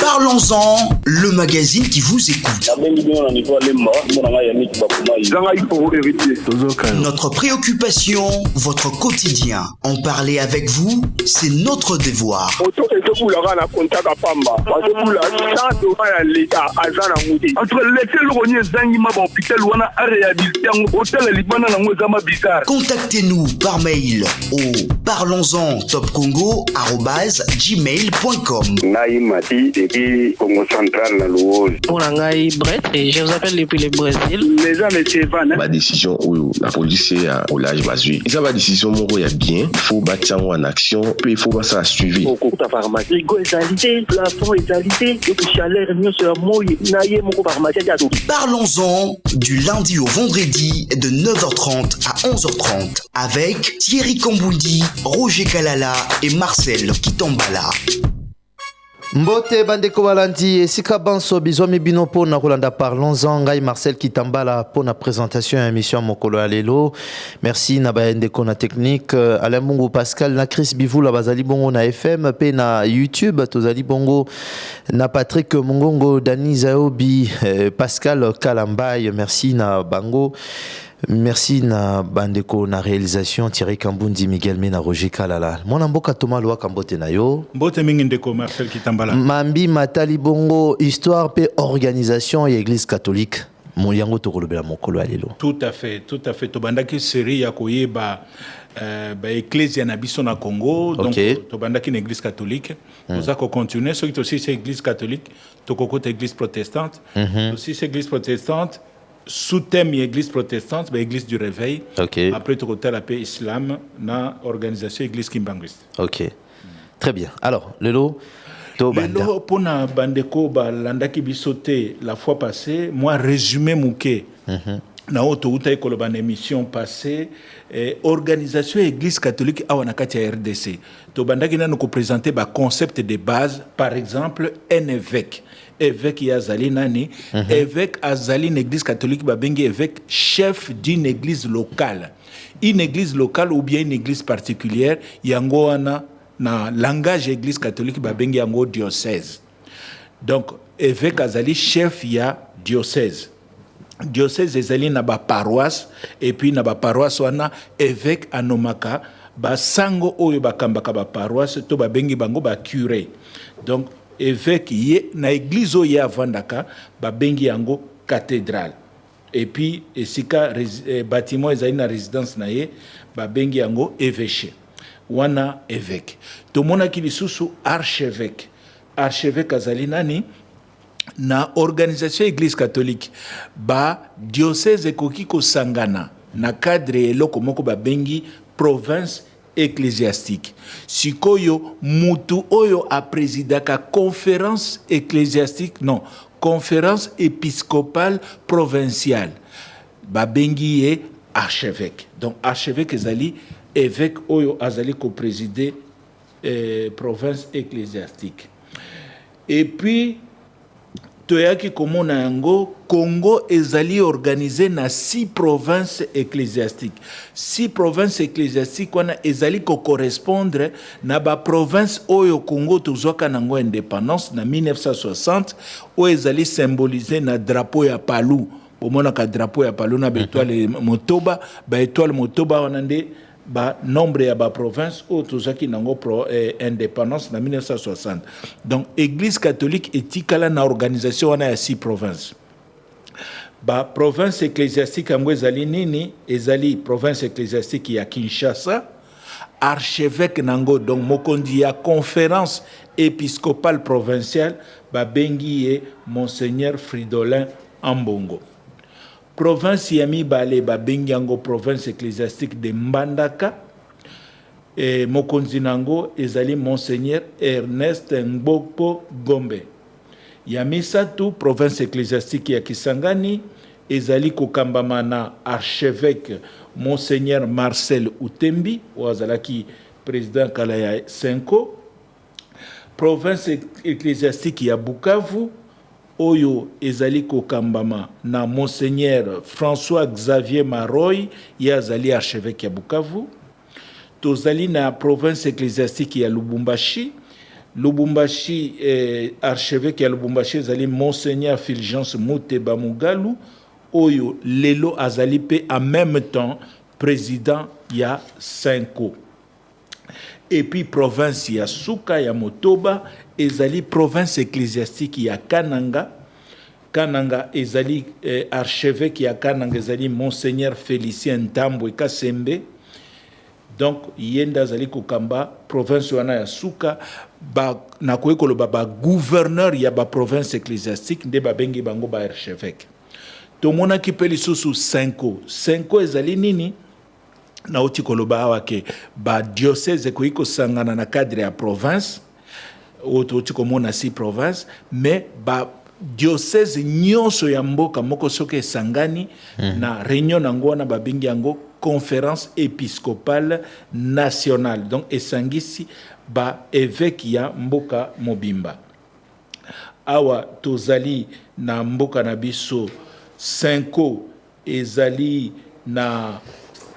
Parlons-en, le magazine qui vous écoute. Notre préoccupation, votre quotidien. En parler avec vous, c'est notre devoir. Contactez-nous par mail au parlonsentopcongo@gmail.com. Congo central na Louose. Pour Langai Brett, et je vous appelle depuis le Brésil. Les amis, c'est Van. Ma décision où la police est au large basé. Ça va décision mon il y a bien, il faut battre en action, puis il faut pas ça suivre. Au cours de la pharmacie, rigo égalité, plafond égalité, donc chaleur mieux sur moi, naïe mon pharmacie. Parlons-en du lundi au vendredi de 9h30 à 11h30 avec Thierry Kambundi, Roger Kalala et Marcel Kitambala. Mbote bandeko balandi esika banso bizwami bino pona kolanda parlons-en ngai Marcel Kitambala pona présentation à émission mokolo ya lelo. Merci na bandeko na technique Alain Mungu Pascal na Chris Bivula bazali bongo na FM pe na YouTube tozali bongo na Patrick Mungongo Dani Zaobi Pascal Kalambaye merci na bango. Merci na bandeko na réalisation Thierry Kambundi Miguel Mena Roger Kalala. Mon amboka Thomas Loa Kambote na yo. Mbote mingi ndeko Marcel Kitambala. Mambi Matali Bongo histoire pe organisation et église catholique. Mon yango to kolobela mokolo alelo. Tout à fait. To bandaki série ya koyeba ecclesia na biso na Congo donc to bandaki na église catholique. Nous a continuer ce qui aussi c'est église catholique, to kokota église protestante. Aussi c'est église protestante. Sous-thème église protestante, l'église du réveil. Après, tu as la paix islam, na organisation église kimbanguiste. Ok. Très bien. Alors, Lelo, Lelo, pour na bandeko balanda ki bisoté la fois passée, moi résumé mouké. Na autouta ekoloba na émission passée, organisation église catholique a wanakati ya RDC. To bandaki na nous présenter ba concept de base, par exemple un évêque. Évêque Yazali Nani, évêque Azali, une église catholique, babengi évêque chef d'une église locale. Une église locale ou bien une église particulière, yango ana na langage église catholique, babengi yango diocèse. Donc, évêque Azali, chef ya diocèse. Diocèse Azali na ba paroisse, et puis na ba paroisse wana évêque anomaka, ba sango oyo bakambaka ba paroisse, to babengi bango ba curé. Donc, évêque yé na église o ya vandaka ba bengi yango cathédrale et puis esika bâtiment ezali na résidence na ye ba bengi yango évêché wana évêque to mona ki lisusu archevêque azali nani na organisation église catholique ba diocèse ekoki ko sangana na cadre eloko moko ba bengi province ecclésiastique. Sikoyo mutu oyo a présidaka conférence ecclésiastique, non, conférence épiscopale provinciale. Babengi est archevêque. Donc archevêque ezali évêque oyo azali ko présider province ecclésiastique. Et puis toyaki komona yango Congo ezali organisé na 6 provinces ecclésiastiques. 6 provinces ecclésiastiques wana ezali ko correspondre na ba province oyo Congo tozwaka nango indépendance na 1960 oyo ezali symbolisé na drapeau ya palu. Bomona ka drapeau ya palu na étoile motoba, ba étoile motoba wana nde ba nombre ya ba province oyo tozwaki nango indépendance na 1960. Donc église catholique etikala na organisation wana ya 6 provinces. Ba province ecclésiastique yango ezali nini? Ezali province ecclésiastique ya Kinshasa, archevêque nango donc mokondi ya conférence épiscopale provinciale ba bengi ye Monseigneur Fridolin Ambongo. Province ya mibale ba bengi yango province ecclésiastique de Mbandaka et mokonzi nango ezali Monseigneur Ernest Ngbopo Gombe. Ya misatu province ecclésiastique ya Kisangani ezali kokambama na archevêque Monseigneur Marcel Utembi wazalaki président kala ya Senko. Province ecclésiastique ya Bukavu oyo ezali kokambama na Monseigneur François Xavier Maroy yazali archevêque ya Bukavu. Tozali na province ecclésiastique ya Lubumbashi Lubumbashi archevêque ya Lubumbashi ezali Monseigneur Fulgence Muteba Mugalu oyo lelo azali pe en même temps président ya Senko. Et puis province ya Suka ya Motoba ezali province ecclésiastique ya Kananga. Kananga ezali archevêque ya Kananga ezali Monseigneur Félicien Ntambwe Kasembe. Donc yenda zali kokamba province wana ya Suka ba nakoye koloba ba gouverneur ya ba province ecclésiastique nde babengi bango ba archevêque. Tomona kipeli susu Senko ezali nini na uti koloba awa ke ba diocèse koiko sangana na cadre ya province uti komona si province mais ba diocèse nyonso ya mboka moko soke sangani na réunion nango wana babengi yango conférence épiscopale nationale. Donc esangisi ba évêque ya mboka mobimba awa tozali na mboka na biso Senko ezali na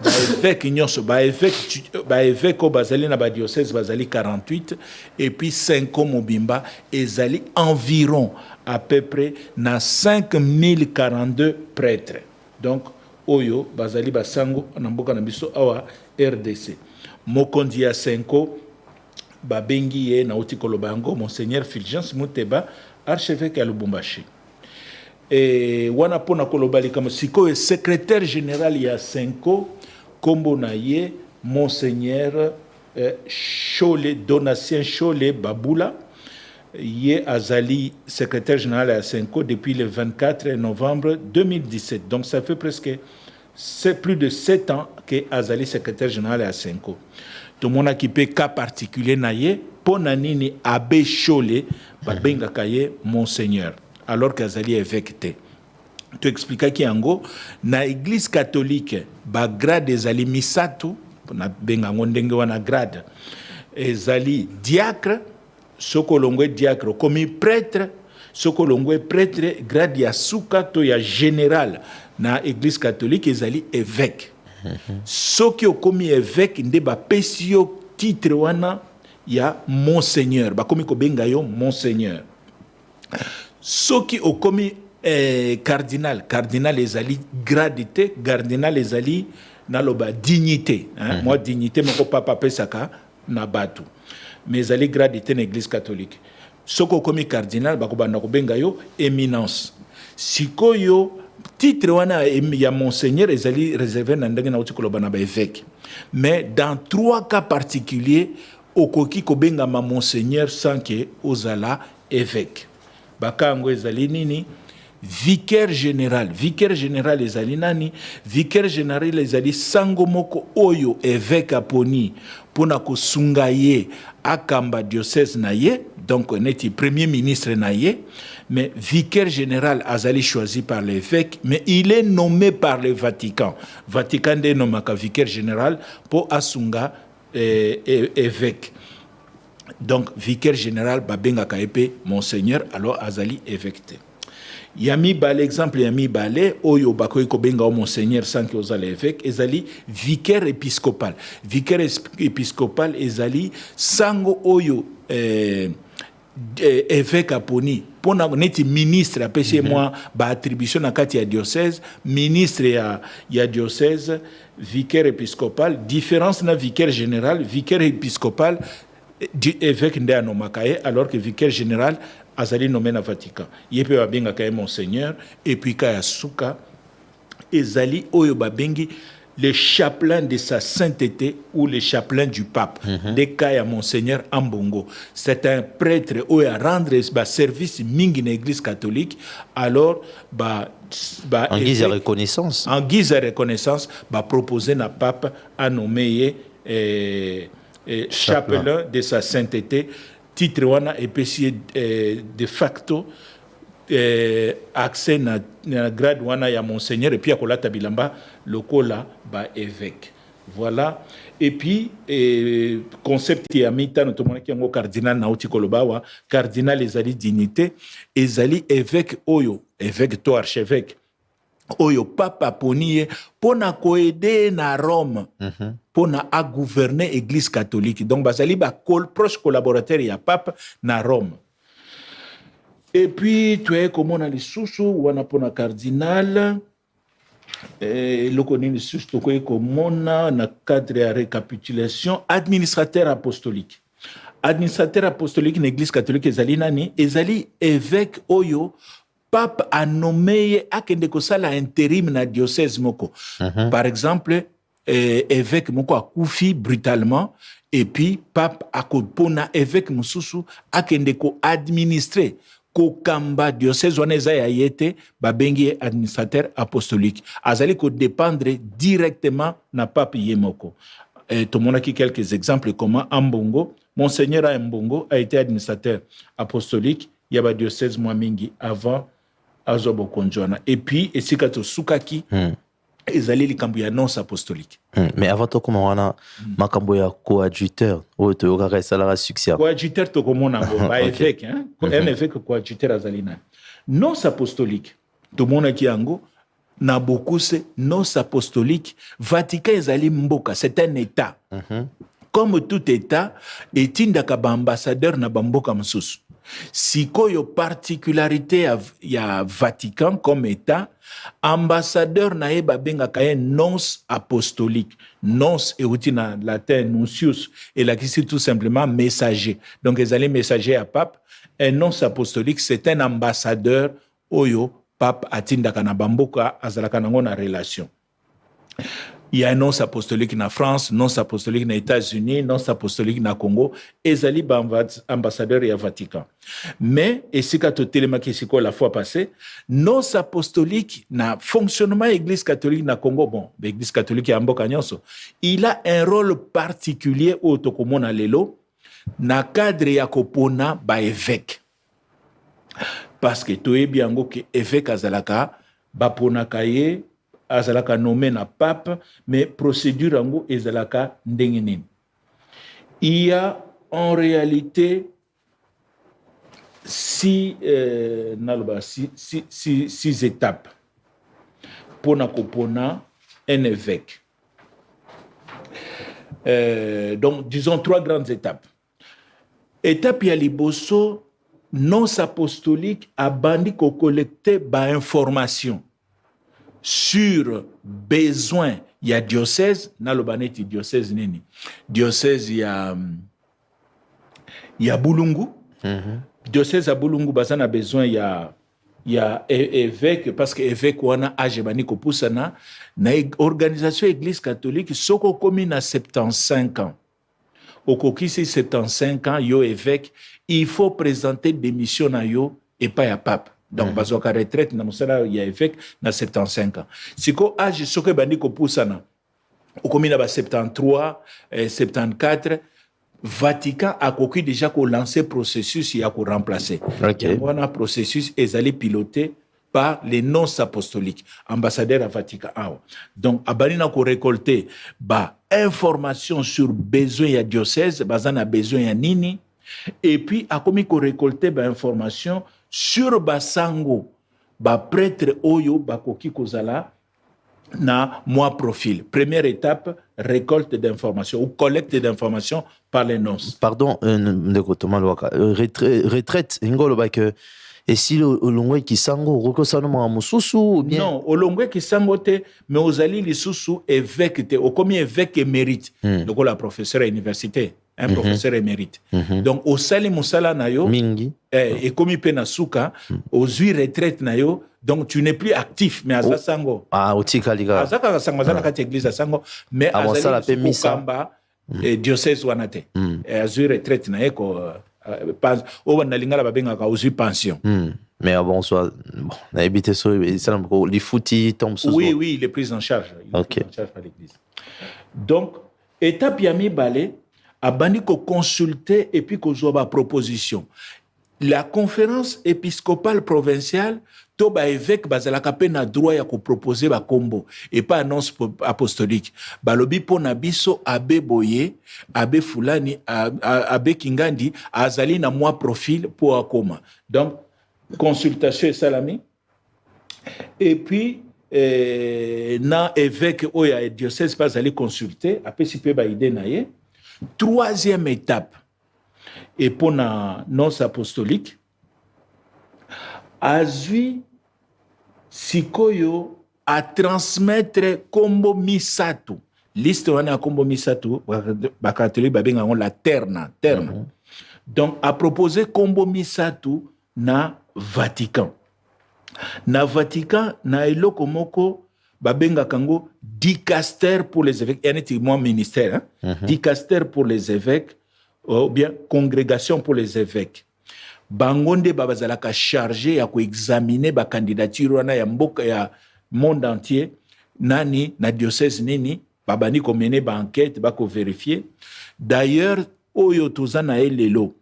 ba évêque nyonso ba évêque bazali na ba diocèse bazali 48 et puis Senko mobimba ezali environ à peu près na 5042 prêtres. Donc oyo bazali basango na mboka na biso awa RDC. Mokondi ya Senko babengi ye na uti koloba yango Monseigneur Fulgence Muteba archevêque ya Lubumbashi. Et wana pona kolobali kama siko e secrétaire général ya Senko kombo na ye Monseigneur Chole Donatien Chole Babula ye azali secrétaire général à Senko depuis le 24 novembre 2017. Donc ça fait c'est plus de 7 ans que azali secrétaire général à Senko. Tout le monde a qui peut cas particulier na ye pona nini abbé Chole babenga kaye Monseigneur alors qu'azali évêque te. Tu expliques ki yango na église catholique ba grade ezali misatu na benga ngondenge wana grade ezali diacre sokolongwe diacre komi prêtre sokolongwe prêtre grade ya suka to ya général na église catholique ezali évêque. Soki okomi évêque nde ba pesio titre wana ya monseigneur ba komi ko benga yo monseigneur. Soki okomi cardinal ezali gradité, cardinal ezali naloba dignité, hein? Moi dignité moko papa pesaka na batu. Mais ezali gradité na église catholique. Soko komi cardinal bakobanda ko benga yo éminence. Sikoyo titre wana ya monseigneur ezali réservé na ndenge na uti koloba na ba évêque. Mais dans 3 cas particuliers okoki ko benga ma monseigneur sans que ozala évêque. Bakango ezali nini? Vicaire général ezali nani? Vicaire général ezali sango moko oyo évêque aponi pona kosunga ye akamba diocèse na ye, donc neti premier ministre na ye, mais vicaire général azali choisi par l'évêque, mais il est nommé par le Vatican. Vatican de nomaka vicaire général pour asunga évêque. Donc vicaire général babenga kaepe monseigneur alors azali évêque. Yami ba l'exemple yami balé oyo bakoy ko benga monseigneur sans que ozala évêque ezali vicaire épiscopal. Vicaire épiscopal ezali sango oyo évêque aponi pona neti ministre apesi moi ba attribution na kati ya diocèse, ministre ya diocèse, vicaire épiscopal, différence na vicaire général, vicaire épiscopal évêque nde anomakaye alors que vicaire général azali nommé na Vatican. Yepe babenga kaye monseigneur et puis kaya suka ezali oyo babengi le chapelain de sa sainteté ou le chapelain du pape. De kaya monseigneur Ambongo. C'est un prêtre oyo a rendre service mingi na église catholique alors en guise de reconnaissance. En guise de reconnaissance proposer na pape à nommer chapelain de sa sainteté. Titre wana epesi de facto accès na grade wana ya monseigneur et puis akolata bilamba lokola ba évêque. Voilà. Et puis concept ya mita notamment ki yango cardinal na uti kolobawa cardinal ezali dignité ezali évêque oyo évêque to archevêque oyo papa poni pona koede na Rome pona a gouverner église catholique donc bazali ba proche collaborateur ya pape na Rome. Et puis tu es comme on a les sous wana pona cardinal loko nini sous to ko mona na cadre ya récapitulation administrateur apostolique na église catholique ezali nani ezali évêque oyo pape a nommé akende kosala intérim na diocèse moko. Par exemple, évêque moko akufi brutalement et puis pape akopona évêque mususu akende ko administrer ko kamba diocèse wana eza ya yete babengi administrateur apostolique. Azali ko dépendre directement na pape yemoko. Tout le monde a quelques exemples comment Ambongo, Monseigneur Ambongo a été administrateur apostolique, il y a ba diocèse moi mingi avant azobo konjwana et puis esikato sukaki ezali likambo ya annonce apostolique. Mais avant to comment wana makambo ya coadjuteur o to yoka sala succès coadjuteur to komona ngo ba évêque hein un évêque coadjuteur azali na nonce apostolique to mona ki yango na beaucoup c'est nonce apostolique Vatican ezali mboka c'est un état comme tout état etindaka ba ambassadeur na bamboka msusu. Sikoyo particularité ya Vatican comme état ambassadeur na eba benga kaye nonce apostolique nonce euti na latin nuncius et la qui tout simplement messager donc ezali messager à pape un nonce apostolique c'est un ambassadeur oyo pape atindaka na bamboka azalaka nango na relation. Il y a un nonce apostolique na France, nonce apostolique na États-Unis, nonce apostolique na Congo, ezali ambassadeur ya Vatican. Mais, et si kato telemaki siko la fois passée, nonce apostolique na fonctionnement église catholique na Congo, bon, l'église catholique ya mboka nyonso, il a un rôle particulier au tokomona lelo, na cadre ya kopona ba évêque. Parce que toyebi yango ke évêque azalaka, ba pona kaye, azalaka nommé na pape mais procédure yango ezalaka ndenge nini. Il y a en réalité six étapes pour kopona un évêque. Donc disons 3 grandes étapes. Étape ya liboso nonce apostolique abandi ko collecter ba information sur besoin ya diocèse na lobaneti diocèse nini diocèse ya Bulungu diocèse ya Bulungu bazana besoin ya évêque parce que évêque wana age bani ko pusana na organisation église catholique soko komi na 75 ans okokisi 75 ans yo évêque il faut présenter démission na yo et pas ya pape. Donc, bazoka retraite na musala ya évêque na 75 ans. Siko âge soke bandi ko pusana. Okomi na ba 73, 74, Vatican a koki déjà ko lancer processus ya ko remplacer. Okay. Wana processus ezali piloté par les nonces apostoliques, ambassadeurs à Vatican. Donc, abani na ko récolter ba information sur besoin ya diocèse, bazana besoin ya nini, et puis a komi ko récolter ba information sur basango ba prêtre oyo bakoki kozala na moi profil. Première étape, récolte d'informations ou collecte d'informations par les nonces. Pardon, retraite ngolo ba que et si olongwe kisango rokosano ma mususu ou bien non, olongwe kisango te mais ozali lisusu évêque te okomi évêque émérite. Donc la professeur à l'université. Un professeur émérite. Donc, au sali musala na yo, et comme il pena suka, aux 8 retraites na yo, donc tu n'es plus actif, mais à Sango. Ah, au Tikaliga. À Zaka Sango, à Zaka église à Sango, mais à Zaka et diocèse wanate. Et à 8 retraites na yo, au Nalinga la babenga ka aux 8 pensions. Mais bon, soit, bon, on a habité sur les footy, tombe sous. Oui, oui, il est pris en charge. Il est pris en charge par l'église. Donc, étape yami balé, abandi ko consulter et puis ko zoba proposition. La conférence épiscopale provinciale to ba évêque bazalaka pe na droit ya ko proposer ba kombo et pas annonce apostolique. Balobi pona biso abe boye, abe fulani, abe kingandi azali na moi profil pour akoma. Donc consultation et salami. Et puis na évêque oya diocèse pas aller consulter après si peut ba idée naie. Troisième étape et pour na nonce apostolique azui sikoyo à transmettre kombo misatu liste wana kombo misatu ba catholique ba benga on la terna. Donc à proposer kombo misatu na Vatican na eloko moko babenga kango dicaster pour les évêques et moi ministère dicaster pour les évêques ou bien congrégation pour les évêques bangonde babazalaka chargé ya ko examiner ba candidature wana ya mboka ya monde entier nani na diocèse nini babani ko mener ba enquête ba ko vérifier d'ailleurs oyo tozana elelo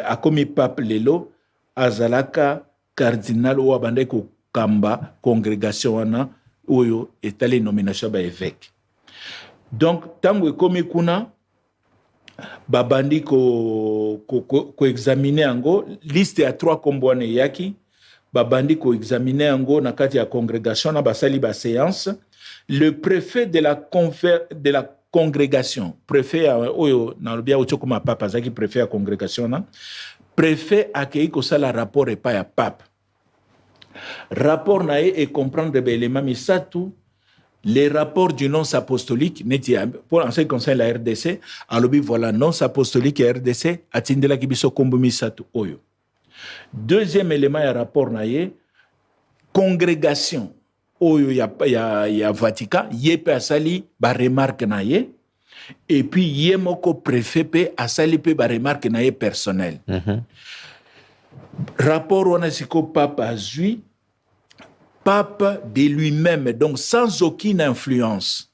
akomi pape lelo azalaka cardinal ou abandé ko kamba congrégation wana oyo etali nomination ba évêque. Donc tango ekomi kuna babandi ko examiner ango liste ya 3 kombo wana yaki babandi ko examiner ango na kati ya congrégation na basali ba séance le préfet de la congrégation préfet oyo na lobia ocho comme papa zaki préfet ya congrégation na préfet accueilli ko sala rapport et pas ya pape rapport nae et comprendre des éléments misatu les rapports du nonce apostolique pour en ce qui concerne la RDC alobi voilà nonce apostolique et RDC atindela kibiso kombo misatu oyo deuxième élément ya rapport nae congrégation oyo ya Vatican yepe asali ba remarque nae et puis yemoko préfet pe asali pe ba remarque nae personnel rapport wana siko pape azui pape de lui-même donc sans aucune influence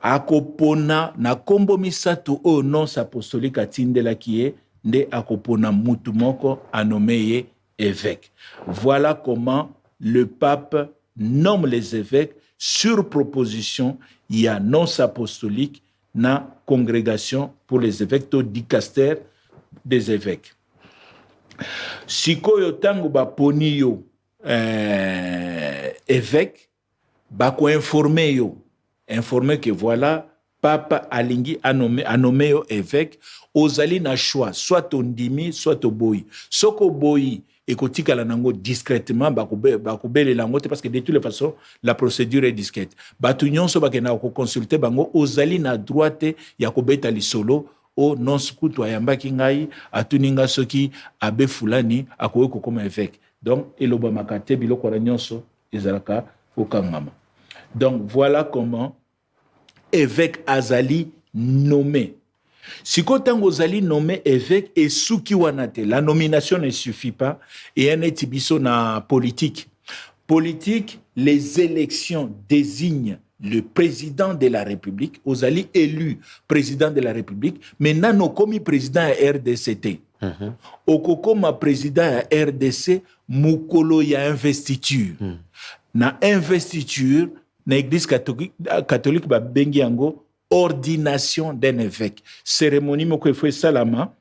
akopona na kombo misatu o nonce apostolique atindela kie nde akopona mutu moko anomeye évêque. Voilà comment le pape nomme les évêques sur proposition il y a nonce apostolique na congrégation pour les évêques to dicaster des évêques. Sikoyo tango ba poni yo évêque ba ko informer yo que voilà papa alingi a nommé yo évêque ozali na choix soit ondimi soit oboyi soko boyi ekotikala nango discrètement ba ko belela ngo te parce que de toutes les façons la procédure est discrète batu nyonso ba kena ko consulter bango ozali na droite ya ko beta lisolo o non skutu ayambaki ngai atuninga soki abe fulani akoye ko comme évêque donc eloba makate biloko na nyonso ezalaka okangama. Donc voilà comment évêque azali nommé. Si kotango azali nommé évêque et souki wanate, la nomination ne suffit pas et un etibiso na politique. Politique, les élections désignent le président de la République, ozali élu président de la République, mais nano komi président à RDCT. Okokoma président à RDC, mukolo ya investiture. Na investiture, na église catholique ba bengi yango ordination d'un évêque. Cérémonie moko efwe salama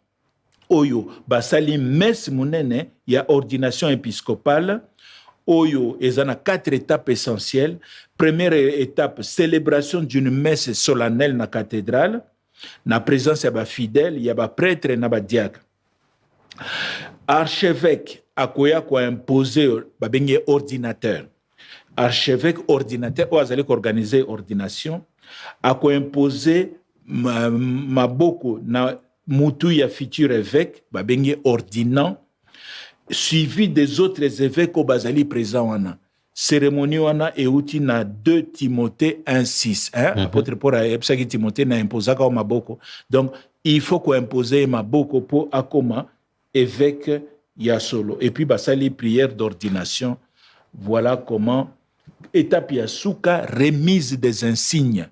oyo basali messe munene ya ordination épiscopale oyo ezana 4 étapes essentielles. Première étape, célébration d'une messe solennelle na cathédrale, na présence ya ba fidèle, ya ba prêtre na ba diacre. Archevêque akoya ko imposer ba bengi ordinateur. Archevêque ordinateur ou azali organiser ordination ako imposer maboko na mutu ya futur évêque ba bengi ordinant suivi des autres évêques au bazali présent wana cérémonie wana euti na 2 Timothée 1:6 apôtre Paul a epsaki Timothée na imposaka o maboko donc il faut ko imposer maboko pour akoma évêque ya solo et puis basali prière d'ordination. Voilà comment étape ya souka remise des insignes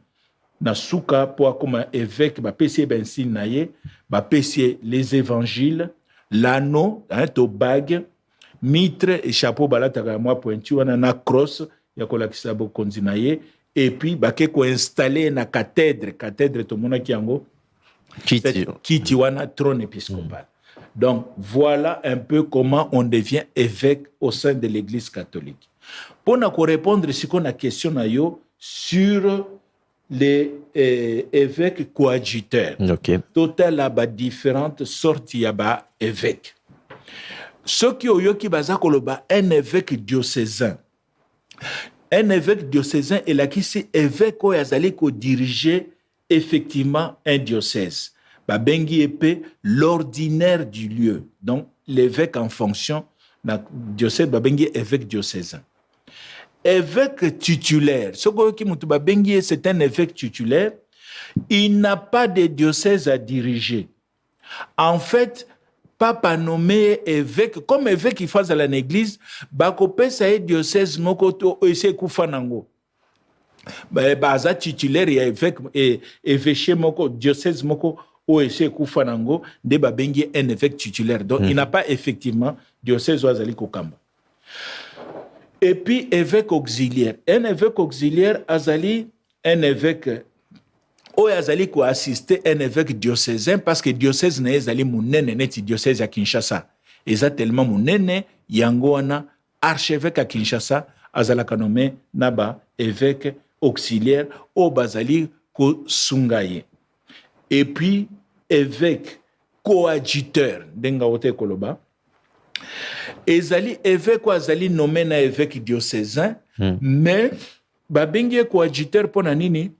na souka pour comme évêque ba pesier ben insigne naie ba pesier les évangiles l'anneau to bague mitre et chapeau balataka moi pointu wana na cross ya kolakisa bo konzinaye et puis ba ke ko installer na cathédre to mona kiango kiti wana trône épiscopal. Donc voilà un peu comment on devient évêque au sein de l'église catholique. Pour nous répondre à la question sur les évêques coadjuteurs. Okay. Total a différentes sortes d'évêques. Ce qui est un évêque diocésain. Un évêque diocésain est là qui c'est évêque qui diriger effectivement un diocèse. Bengi épée l'ordinaire du lieu. Donc l'évêque en fonction d'un diocèse bengi évêque diocésain. Évêque titulaire. Ce qui c'est un évêque titulaire. Il n'a pas de diocèse à diriger. En fait, papa nommé évêque, comme évêque qui fait à l'église, bakope sa diocèse mokoto ese kufanango. Baza titulaire et évêque et évêché moko diocèse moko o ese kufanango de babengi un évêque titulaire. Donc il n'a pas effectivement diocèse oazali kokamba. Et puis évêque auxiliaire. Un évêque auxiliaire azali un évêque azali ko assister un évêque diocésain parce que diocèse na ezali munene neti diocèse à Kinshasa. Eza tellement munene yango wana archevêque à Kinshasa azala kanome naba évêque auxiliaire o bazali ko sungaye. Et puis évêque coadjuteur denga wote koloba. Ezali évêque azali nommé na évêque diocésain mais babengi coadjuteur pona nini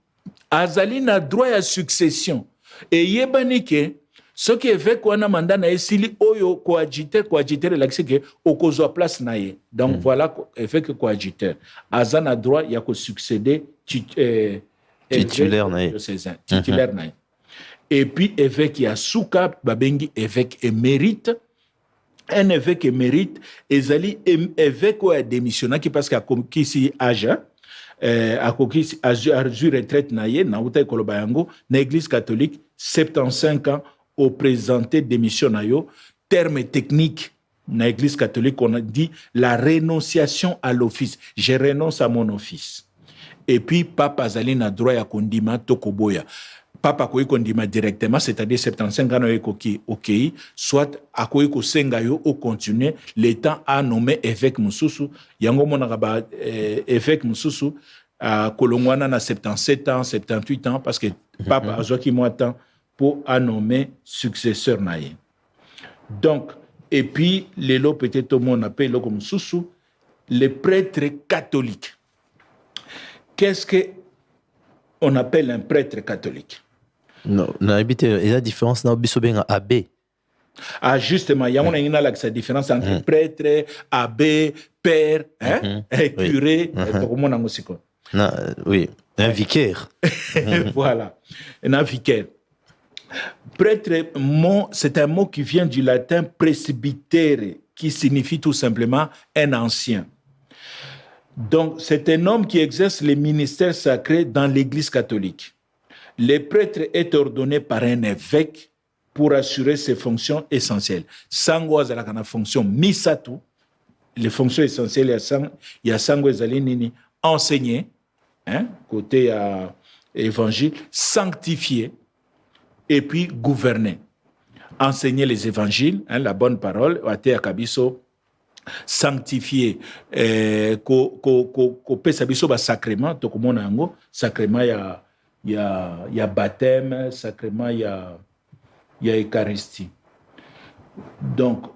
azali na droit à succession et yebani ke ce qui évêque wana manda na esili oyo coadjuteur la ke okozwa place na ye. Donc voilà évêque coadjuteur azana droit ya ko succéder titulaire na diocésain titulaire na. Et puis évêque ya suka babengi évêque émérite. Un évêque émérite ezali évêque a démissionné parce qu'il a conquis âge a conquis âge retraite na ye na uta koloba yango na église catholique 75 ans au présenté démission na yo. Terme technique na église catholique on a dit la renonciation à l'office. Je renonce à mon office. Et puis papa azali na droit ya kondima tokoboya. Papa koyi kondima directement, c'est-à-dire 75 ans ekoki OK, soit akoyi ko senga yo au continuer le temps à nommer évêque mususu yango monaka ba évêque mususu a kolongwana na 77 ans, 78 ans parce que papa azoki mo temps pour à nommer successeur naye. Donc et puis lelo peut-être on appelle le comme mususu les prêtres catholiques. Qu'est-ce que on appelle un prêtre catholique? Non, il y a la différence dans le abbé. Ah, justement, il y a la différence entre prêtre, abbé, père, curé, oui, un vicaire. Voilà, un vicaire. Prêtre, c'est un mot qui vient du latin presbytere, qui signifie tout simplement un ancien. Donc, c'est un homme qui exerce les ministères sacrés dans l'Église catholique. Le prêtre est ordonné par un évêque pour assurer ses fonctions essentielles. Sango azala kana fonction misatu, les fonctions essentielles il y a sango ezali nini enseigner, côté évangile, sanctifier et puis gouverner. Enseigner les évangiles, la bonne parole, ate akabiso sanctifier ko pesa biso ba sacrement to komona yango sacrement il y a baptême, sacrement, il y a Eucharistie. Donc,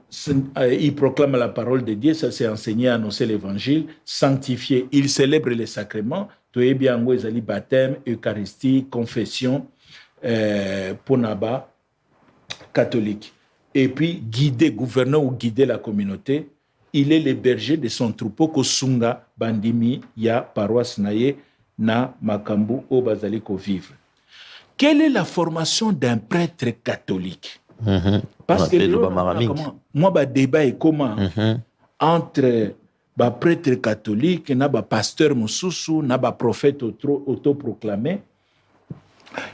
il proclame la parole de Dieu, ça c'est enseigné, annoncer l'évangile, sanctifier. Il célèbre les sacrements, tout est bien, baptême, Eucharistie, confession, pour Naba, catholique. Et puis, guider, gouverner ou guider la communauté. Il est le berger de son troupeau, Kosunga, Bandimi, Ya, paroisse Naye, na makambu au bazali ko vivre. Quelle est la formation d'un prêtre catholique? Parce que moi ba débat est comment entre ba prêtre catholique na ba pasteur mususu na ba prophète autoproclamé.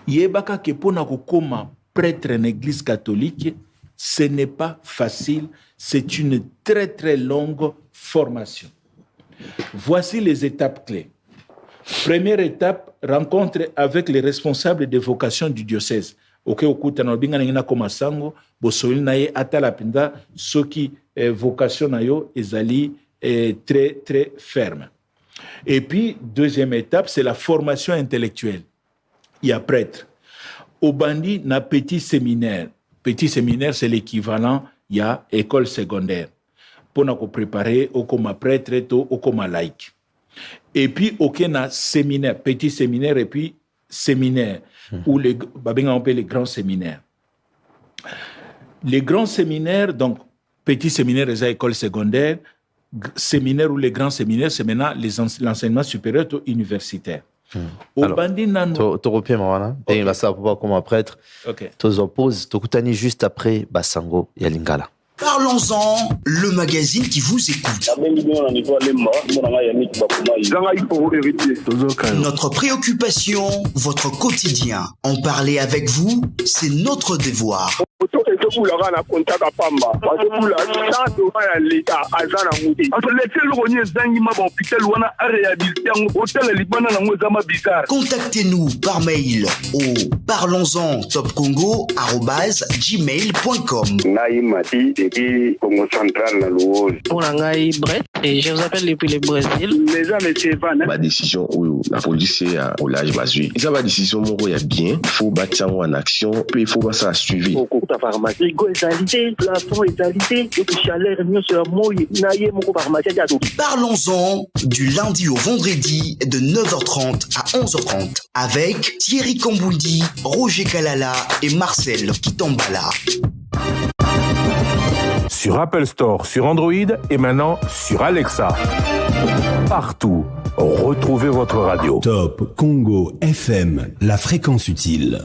Yebaka ke pona ko koma prêtre en église catholique, ce n'est pas facile, c'est une très très longue formation. Voici les étapes clés. Première étape, rencontre avec les responsables des vocations du diocèse. Ok, okuta na binga ngina koma sango, bosoil na ye atala pinda soki vocation na yo ezali très, très ferme. Et puis, deuxième étape, c'est la formation intellectuelle. Il y a prêtre. Au Bandi, il y a petit séminaire. Petit séminaire, c'est l'équivalent, il y a école secondaire. Pour nous préparer au comme prêtre ou comme laïc. Et puis, aucun a séminaire, petit séminaire et puis séminaire, ou on appelle les grands séminaires. Les grands séminaires, donc, petit séminaire, les écoles secondaires, séminaire ou les grands séminaires, c'est maintenant l'enseignement supérieur ou universitaire. Au Bandi, tu repies, Marwana. Et il va savoir comment prêtre. Tu opposes, tu coutani juste après Basango et Lingala. Parlons-en, le magazine qui vous écoute. Notre préoccupation, votre quotidien. En parler avec vous, c'est notre devoir. Contactez-nous par mail au parlonsentopcongo@gmail.com. Congo Central na Louose. Et je vous appelle depuis le Brésil. Les gens de Chevan. Ma décision où la police a au large basé. Ça va décision où il y a bien, faut battre en action, puis il faut pas ça suivre. Au cours de pharmacie, rigo égalité, plafond égalité, donc chaleur mieux sur moi, naïe mon pharmacie. Parlons-en du lundi au vendredi de 9h30 à 11h30 avec Thierry Kambundi, Roger Kalala et Marcel Kitambala. Sur Apple Store, sur Android et maintenant sur Alexa. Partout, retrouvez votre radio. Top Congo FM, la fréquence utile.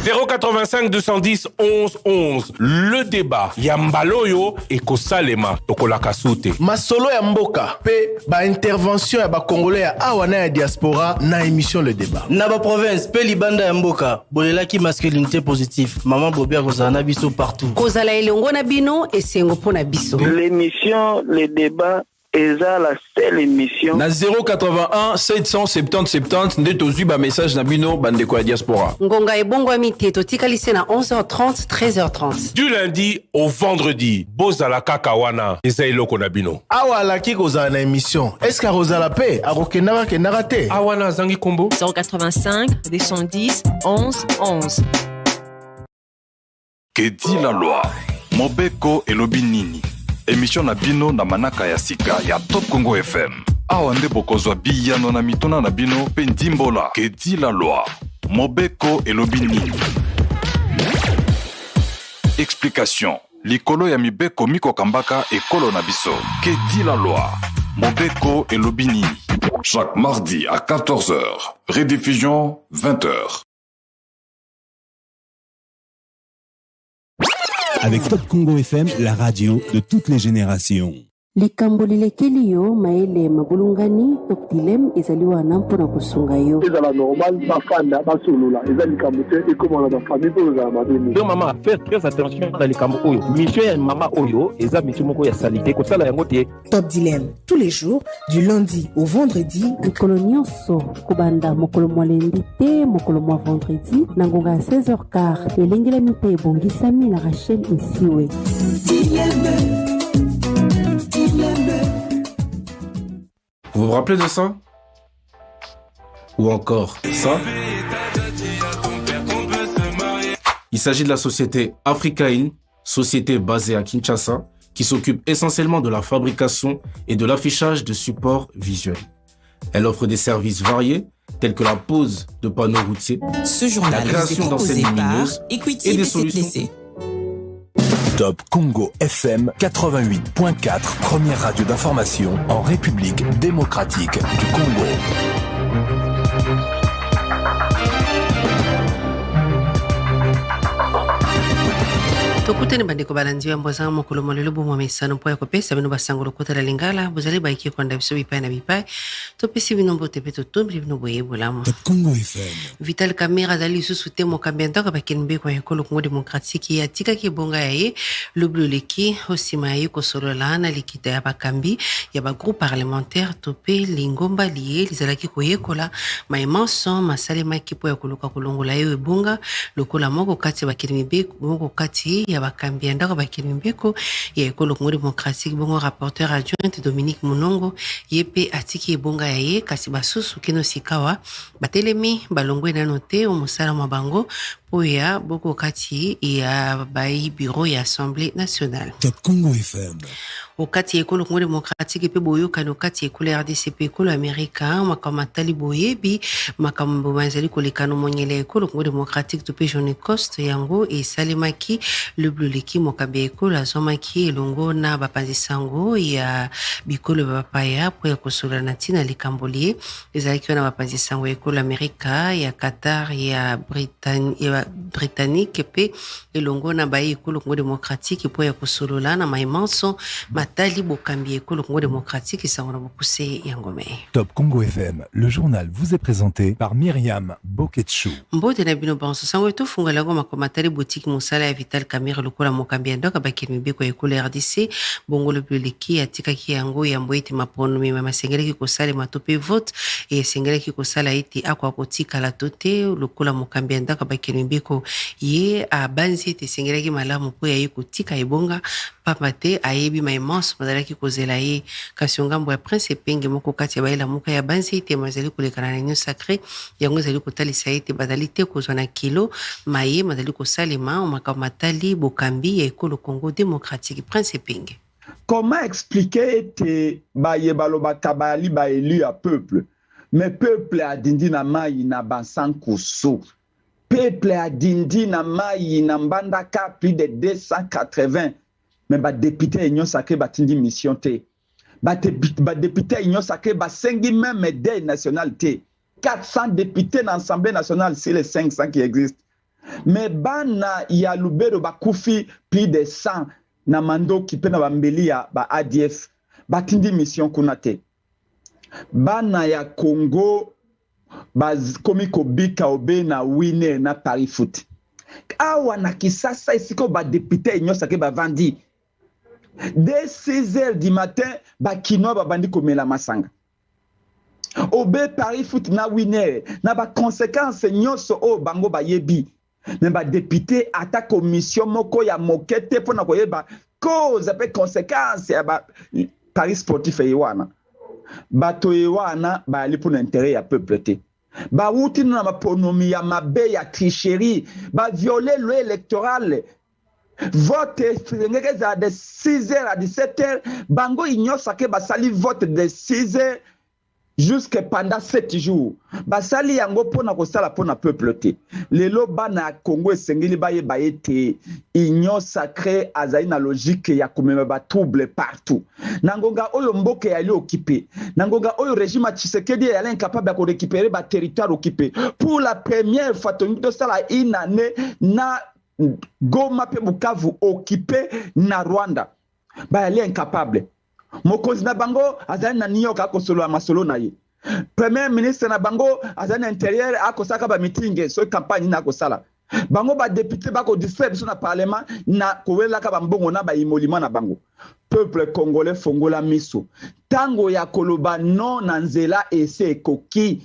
085 210 11 11. Le débat. Yambaloyo et Kosalema. Tokolakasute. Masolo ya mboka. Pe ba intervention ya ba Congolais ya awana ya diaspora na émission Le Débat. Na ba province, pe libanda ya mboka. Bolelaki masculinité positive. Maman Bobia kozana biso partout. Kozala elongo na bino esengo pona biso. L'émission Le Débat est la seule émission. Na 081 770 70 nde tozui ba message na bino bandeko ya diaspora. Ngonga ebongo amite totikalise na 11h30 13h30. Du lundi au vendredi, bozala kakawana eza eloko na bino. Awa ki kozala na émission. Est-ce que Rosala pe akokendaka kendaka te? Awana zangi kombo 185 210 11 11. Que dit la loi? Mobeko elobi nini? Émission na bino na manaka ya sika ya Top Congo FM. Awa nde bokozwa biyano na mituna na bino pe ndimbola. Que dit la loi? Mobeko elobi nini? Explication. Likolo ya mibeko miko kambaka ekolo na biso. Que dit la loi? Mobeko elobi nini? Chaque mardi à 14h. Rediffusion 20h. Avec Top Congo FM, la radio de toutes les générations. Likamboli kelio maele mabulungani toptilem ezaliwa nampo na kusunga yo. Ezala normal bafanda basolola ezali kamute et comment la famille pour la mabeni. Donc maman faire très attention dans les kambo oyo. Mission ya mama oyo eza mission moko ya salité ko sala yango te. Top Dilemme tous les jours du lundi au vendredi. Kolonio so kubanda mokolo mwalendi te mokolo mwa vendredi na ngonga 16h15 elengela mpe bongisami na Rachel Isiwe. Vous vous rappelez de ça? Ou encore ça? Il s'agit de la société Africaine, société basée à Kinshasa, qui s'occupe essentiellement de la fabrication et de l'affichage de supports visuels. Elle offre des services variés, tels que la pose de panneaux routiers, la création d'enseignes lumineuses et des solutions. Top Congo FM 88.4, première radio d'information en République démocratique du Congo. tokutani bandeko balandi yambo za mokolo molelo bo mwamesano po ya kopesa bino basangolo kotala lingala bozali baiki kwanda biso bipai na bipai topesi bino mbote pe totombi bino boye bolamo Top Congo FM Vital Kamera zali susu te mokambenta ka bakenbe kwa ekolo Congo démocratique ya tika ki bonga yaye loblo leki osima yaye kosolola na likita ya bakambi ya ba groupe parlementaire tope lingomba liye lizalaki koyekola maimanso masale maki po ya koluka kolongola yo ebonga lokola moko kati bakenbe moko kati ya ya bakambi ndako bakini mbeko ya ekolo Congo démocratique bongo rapporteur adjoint Dominique Munongo yepe atiki ebonga ya ye kasi basusu kino sikawa batelemi balongwe na note o musala mabango poya boko kati ya bai bureau ya Assemblée nationale. Top Congo FM. Wakati ekolo Congo démocratique pe boyoka no kati ekolo RDC pe ekolo Amerika makamatali boyebi makambo manzali kolekano monyele ekolo Congo démocratique to pe Johnny Coste yango e salemaki le bluleki mokabe ekolo azomaki elongo na bapanzi sango ya bikolo bapaya po ya kosola na tina likambolie ezalaki na bapanzi sango ekolo Amerika ya Qatar ya Britannique pe elongo na baye ekolo Congo démocratique po ya kosolola na maimanso matali bokambi ekolo Congo démocratique sangona bokuse yangome. Top Congo FM, le journal vous est présenté par Myriam Boketchou. Mbote na bino banso sango to funga lago makomatari boutique musala ya Vital Camera lokola mokambi ndoka bakini biko ekolo RDC bongo le publiki atika ki yango ya mboite mapono mema masengere ki kosala matope vote e sengere ki kosala iti akwa kotika la tote lokola mokambi ndoka bakini biko ye a banzi te sengere ki malamu po ya kotika ebonga papate ayebi maimanso madala ki kozela ye kasi ngambo ya prince penge moko kati ya baila muka ya banzi te mazali kolekana na nyo sacré yango zali kotalisa ete badali te kozwa na kilo maye madali kosalema makamatali bokambi ya ekolo Congo démocratique prince penge. Comment expliquer que bayebaloba tabali ba élu à peuple mais peuple a dindi na mai na bansan kuso peuple a dindi na mai na mbandaka plus de 280 mais ba député union sacré batindi mission te ba député union sacré ba sengi même des nationalités 400 députés dans l'Assemblée nationale c'est les 500 qui existent mais bana ya lubero ba kufi plus de 100 na mando kipe na bambeli ya ba ADF batindi mission kunate bana ya Congo ba komiko bika obe na wine na Paris foot awa na kisasa isiko ba député union sacré ba vandi dès 6h du matin ba kino ba bandi komela masanga obe Paris foot na wine na ba conséquences nyonso o bango ba yebi mais ba député ata commission moko ya mokete pona koyeba cause pe conséquences ya ba Paris sportif ewana bato ewana ba ali pour l'intérêt ya peuple te ba wuti na maponomi ya mabe ya tricherie ba violer le électoral vote ngeza de 6h à 17h bango ignosa ke ba sali vote de 6h jusque pendant 7 jours basali yango pona kosala pona peuple te lelo bana Congo esengeli baye bayete union sacrée azali na logique ya komema ba trouble partout nangonga oyo mboke yali occupé nangonga oyo régime ya Tshisekedi yali incapable de récupérer ba territoire occupé pour la première fois to sala une année na Goma pe Bukavu occupé na Rwanda ba yali incapable mokonzi na bango azali na New York akosolo masolo na ye premier ministre na bango azali na intérieur akosaka ba meeting so campagne na akosala bango ba député bako distraire biso na parlement na kowela ka bambongo na ba imolima na bango peuple congolais fongola miso tango ya koloba non na nzela ese koki.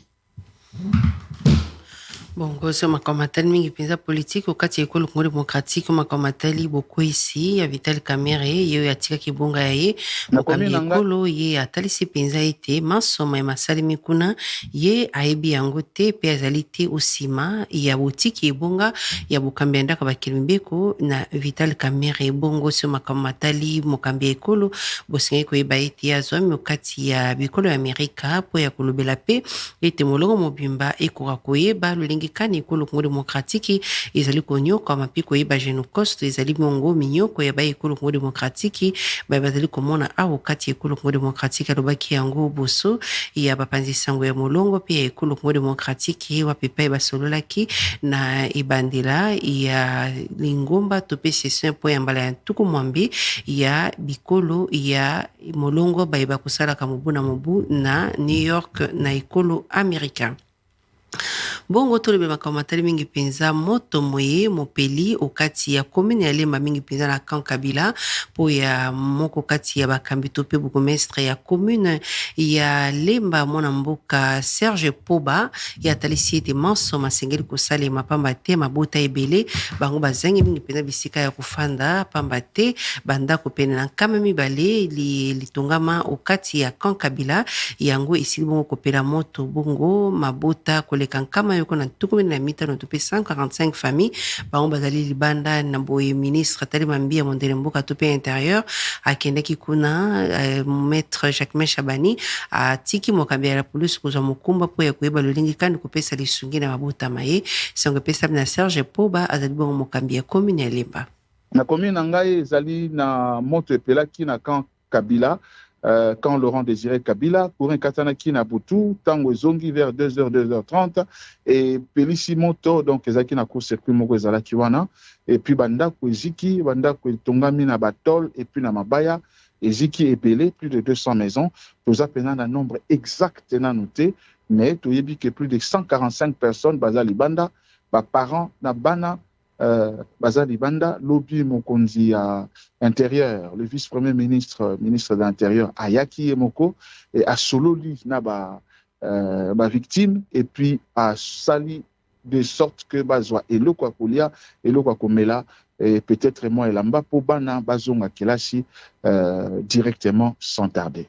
Bongo so makamatali mingi pinza politique wakati ekolo Congo démocratique makamatali boko ici ya Vital Camera ye ya tika kibonga ye mokambi ekolo ye atalisi pinza ete masoma ya masali mikuna ye ayebi yango te pe azali te osima ya botiki ebonga ya bokambi ndaka bakilimbeko na Vital Camera bongo so makamatali mokambi ekolo bosinga ko yeba ete ya zomi wakati ya bikolo ya Amerika po ya kolobela pe ete molongo mobimba ekora koyeba lulingi kani ekolo Congo démocratique ezali konyoka mapiko yeba Jeune Coste ezali mongo minyoko ya ba ekolo Congo démocratique ba bazali komona awo kati ekolo Congo démocratique alobaki yango boso ya bapanzi sango ya molongo pe ekolo Congo démocratique wa pepa ba sololaki na ibandela ya lingomba tope session po ya mbala ya tuku mwambi ya bikolo ya molongo ba eba kusala kamubu na New York na ekolo américain. bongo tolobe makamatali mingi penza moto moye mopeli okati ya commune ya Lemba mingi penza na Camp Kabila po ya moko kati ya bakambi to pe bourgmestre ya commune ya Lemba mwana mboka Serge Poba ya talisi ete manso masengeli kosala mapamba te mabota ebele bango bazangi mingi penza bisika ya kufanda pamba te banda kopene na kama mibale litongama okati ya Camp Kabila yango isili bongo kopela moto bongo mabota koleka nkama yoko na tukumi na mita no tupe 145 familles bango bazali libanda na boye ministre Tali Mambia mondele mboka tupe intérieur akendaki kuna maître Jacques Chabani atiki mokambi ya police kozwa mokumba po ya koyeba lolingi kandi kopesa lisungi na mabota maye songo pesa na Serge Poba azali bongo mokambi ya commune ya Lemba na commune na ngai ezali na moto epelaki na Camp Kabila quand Laurent Désiré Kabila pour un katana qui na butu tango zongi vers 2h 2h30 et pelisi moto donc ezaki na court circuit moko ezala kiwana et puis banda ko eziki banda ko tongami na batol et puis na mabaya eziki epelé plus de 200 maisons toza pena na nombre exact na noté mais toyebi que plus de 145 personnes bazali banda ba parents na bana Bazali Banda, lobby mokonzi à intérieur, le vice-premier ministre de l'Intérieur, Ayaki Emoko, et à Sololi, na victime, et puis à Sali, de sorte que Bazwa et Lokwa Kolia, et Lokwa Komela, et peut-être moi et Lamba, pour Bana, Bazonga Kelashi, directement sans tarder.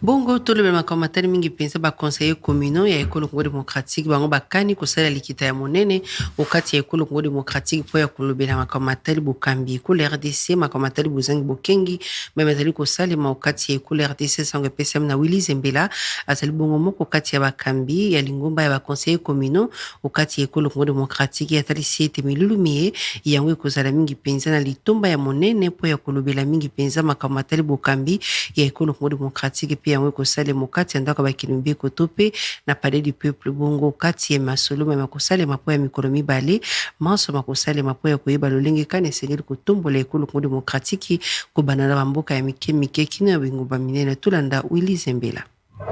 bongo tolobe makamatali mingi penza ba conseiller communaux ya ekolo Congo démocratique bango bakani kosala likita ya monene okati ya ekolo Congo démocratique po ya kolobela makamatali bokambi ko RDC makamatali bozangi bokengi même azali kosala okati ya ekolo RDC sango PSM na Willy Zembela azali bongo moko okati ya bakambi ya lingomba ya ba conseiller communaux okati ya ekolo Congo démocratique ya talisi ete milulumie yango ekozala mingi penza na litomba ya monene po ya kolobela mingi penza makamatali bokambi ya ekolo Congo démocratique yango kosale mokati ndako bakilumbi kotope na palais du peuple bongo kati ya masolo ma kosale mapo ya mikolo mibale manso makosale mapo ya koyeba lolenge kane sengeli kotombola ekolo Congo démocratique ko banana bamboka ya mike kino ya bingumba minene tulanda Willy Zembela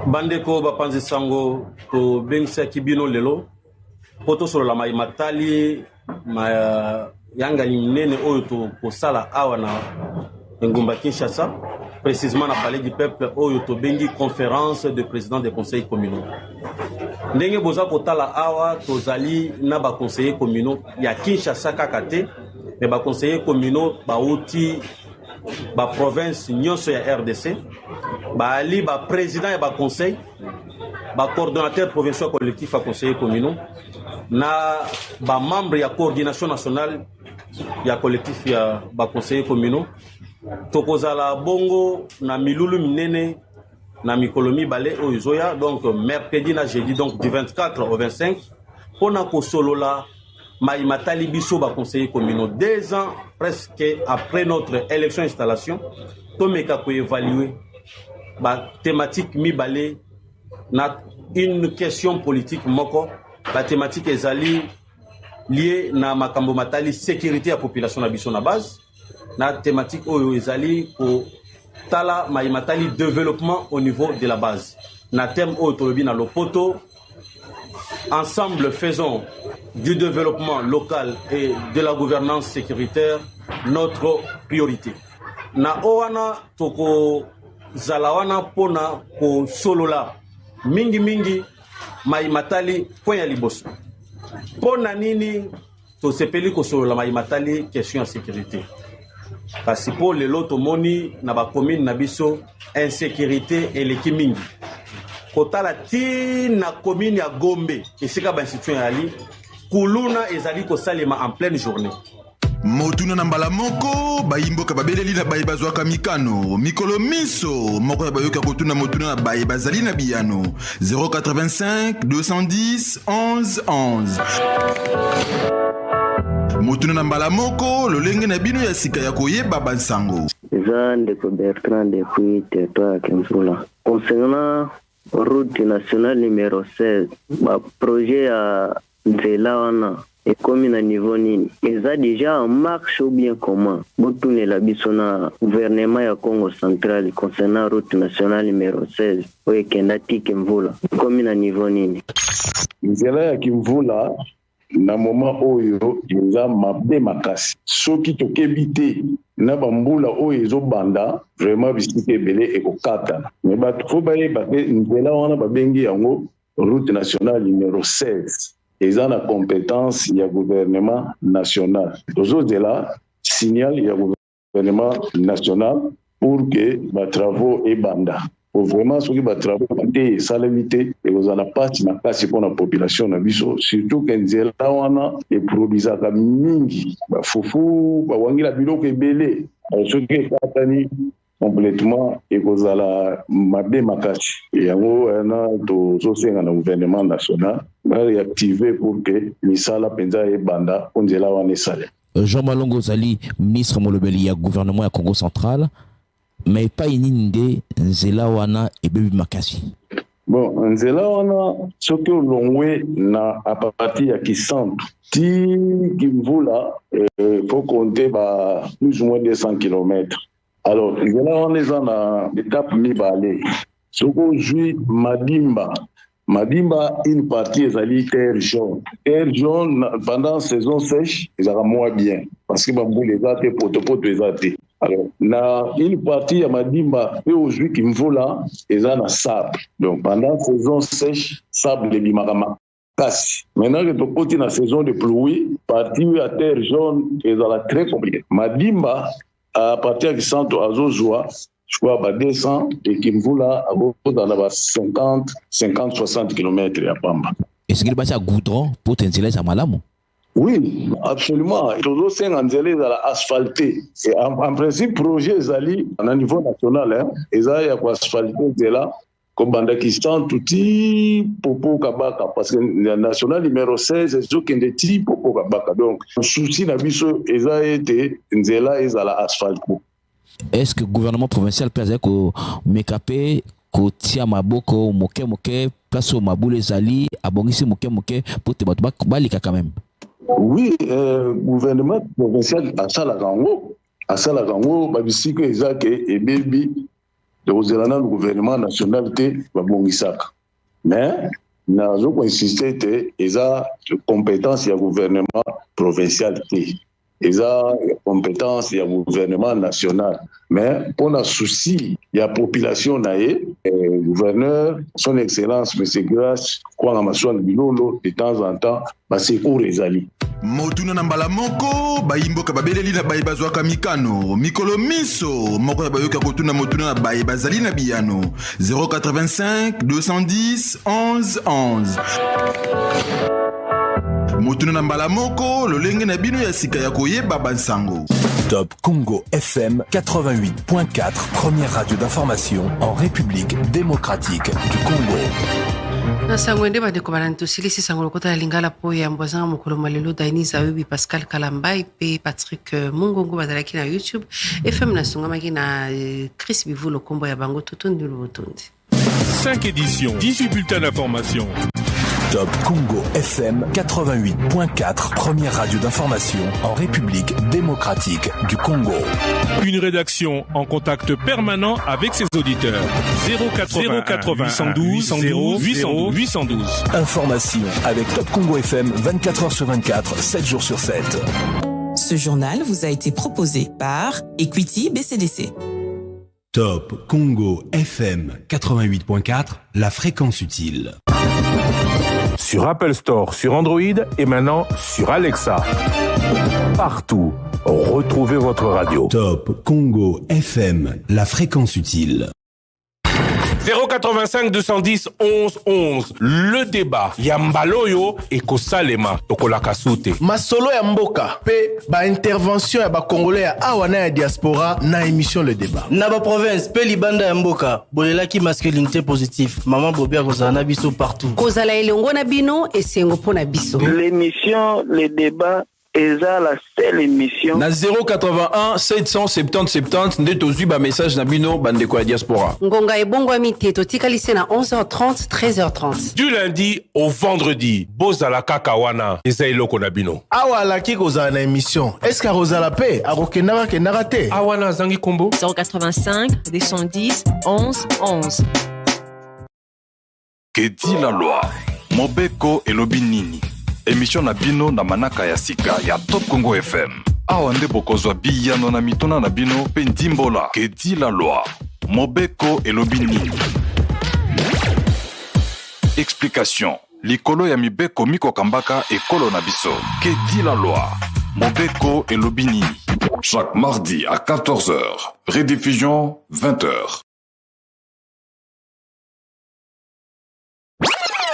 bandeko bapanzi sango to bengisa kibino lelo poto solo la mai matali ma yanga minene oyo to kosala awa na ngumba Kinshasa précisément na palais du peuple oyo to bengi conférence de président des conseils communaux ndenge boza kotala awa tozali na ba conseillers communaux ya Kinshasa kakate mais ba conseillers communaux bauti ba province nyonso ya RDC ba ali ba président ya ba conseil ba coordonnateur provincial collectif à conseillers communaux na ba membre ya coordination nationale ya collectif ya ba conseillers communaux tokozala bongo na milulu minene na mikolo mibale oyo zoya donc mercredi na jeudi donc du 24 au 25 pona ko solola maimatali biso ba conseiller communaux 2 ans presque après notre élection installation tomeka ko évaluer ba thématique mibale na une question politique moko ba thématique ezali lié na makambo matali sécurité ya population na biso na base na thématique oyo ezali ko tala maimatali développement au niveau de la base na thème oyo tolobi na lopoto ensemble faisons du développement local et de la gouvernance sécuritaire notre priorité na owana toko zalawana pona ko solola mingi maimatali point ya liboso pona nini to sepeli ko solola maimatali question ya sécurité kasi po lelo tomoni na ba commune na biso insécurité eleki mingi kotala ti na commune ya Gombe esika ba institution ya ali kuluna ezali ko salema en pleine journée motuna na mbala moko bayimboka babeleli na baye bazwaka mikano mikolo miso moko ya bayoka kotuna motuna na baye bazali na biyano 085 210 11 11 motuna na mbala moko lolenge na bino ya sika ya koyeba bansango eza ndeko Bertrand depuis territoire ya Kenzula concernant route nationale numéro 16 ba projet ya nzela wana ekomi na niveau nini eza déjà en marche ou bien comment botunela biso na gouvernement ya Congo central concernant route nationale numéro 16 oyo ekenda tike mvula ekomi na niveau nini nzela ya kimvula na moment oyo eza mabe makasi soki tokebi te na bambula oyo ezobanda vraiment bisika ebele ekokata me bato fo bayeba te nzela wana babengi yango route nationale numéro 16 eza na compétence ya gouvernement national tozozela signal ya gouvernement national pour que batravaux ebanda vraiment soki batravaux te esalemi te ekozala pasi makasi mpona population na biso surtout ke nzela wana eproduisaka mingi bafufu bawangila biloko ebele soki ekatani complètement ekozala mabe makasi yango wana tozosenga na gouvernement national bareactive pour que misala mpenza ebanda po nzela wana esale. Jean Malongo ozali ministre molobeli ya gouvernement ya Congo central mais pas ininde nzela wana ebebi makasi. Bon, nzela wana soki olongwe na apati ya kisantu ti kimvula faut compter plus ou moins 200 km. Alors, nzela wana eza na étape mibale. Soki ozwi Madimba, une partie ezali terre jaune. Terre jaune, pendant saison sèche, ezala moins bien. Parce que bamboule eza te, poto eza te. Alors, na une partie ya Madimba, pe ozwi kimvula, eza na sable. Donc, pendant saison sèche, sable ebimaka makasi. Maintenant que tokoti na saison de pluie, partie ya terre jaune, ezala très compliqué. Madimba, à partir du centre Azozwa, je crois à 200 et Kimvula dans la 50-60 km à Pamba. Est-ce qu'il passe à goudron pour t'installer à Malamo? Oui, absolument. Tous ces Anzélés asphaltés. En principe, projet Zali, à niveau national, ils ont asphalté là, comme Bandakistan, tout petit Popo Kabaka, parce que le national numéro 16, c'est ce qui est petit Popo Kabaka. Donc, le souci n'a pas ils ont été Nzela, ils ont asphalté. Est-ce que le gouvernement provincial peut dire que Mekapé, que Tia Maboko, Moke, place au Maboule Zali, Abongisi Moke, pour te battre Balika quand même? Oui, le gouvernement provincial a ça la gango, Babisiko Ezake et Baby, le gouvernement national te Babongisaka. Mais, nous avons insisté que les compétences du gouvernement provincial ils ont compétence du gouvernement national. Mais pour le souci, il y a la population, le gouverneur, son excellence, M. Grasse, de temps en temps, c'est pour les alliés. Motuna nambala moko bayimboka babeleli na bayi bazwaka mikano mikolo miso moko ya bayoka kotuna motuna na bayi bazali na biyano 085 210 11 11 Motuna nambala moko lolenge na bino ya sika ya koyeba bansango. Top Congo FM 88.4, première radio d'information en République démocratique du Congo. Na sangwende badeko balantusili sango lokota ya lingala po ya mbwazanga mokolo malelo Dainiza Ubi Pascal Kalambai pe Patrick Mungongo badalaki na YouTube FM na songamaki na Chris Bivulo kombo ya bango totondi lubotondi. 5 éditions, 18 bulletins d'information. Top Congo FM 88.4, première radio d'information en République démocratique du Congo. Une rédaction en contact permanent avec ses auditeurs. 080 812 812. Information avec Top Congo FM 24h sur 24, 7 jours sur 7. Ce journal vous a été proposé par Equity BCDC. Top Congo FM 88.4, la fréquence utile. Sur Apple Store, sur Android et maintenant sur Alexa. Partout, retrouvez votre radio. Top Congo FM, la fréquence utile. 085 210 11 11. Le débat. Yambaloyo et Kosalema. Tokola Kasute. Masolo ya mboka. Pe ba intervention ya ba Congolais ya awana ya diaspora na émission Le Débat. Na ba province, pe libanda ya mboka. Bolelaki masculinité positive. Maman Bobia kozana biso partout. Kozala elongo na bino et sengo pona biso. L'émission Le Débat eza la seule émission. Na 081 770 70 nde tozwi ba message na bino bandeko ya diaspora. Ngonga ebongwami te totikalisi na 11h30 13h30. Du lundi au vendredi, bozala kaka wana eza eloko na bino. Awa alaki kozala na émission. Est-ce que rozala pe akokendaka kendaka te? Awana azangi kombo 085 210 11 11. Que dit la loi? Mobeko elobi nini? Émission na bino na manaka ya sika ya Top Congo FM. Awa nde bokozwa biyano na mituna na bino pe ndimbola. Que dit la loi? Mobeko elobi nini? Explication. Likolo ya mibeko miko kambaka ekolo na biso. Que dit la loi? Mobeko elobi nini? Chaque mardi à 14h. Rediffusion 20h.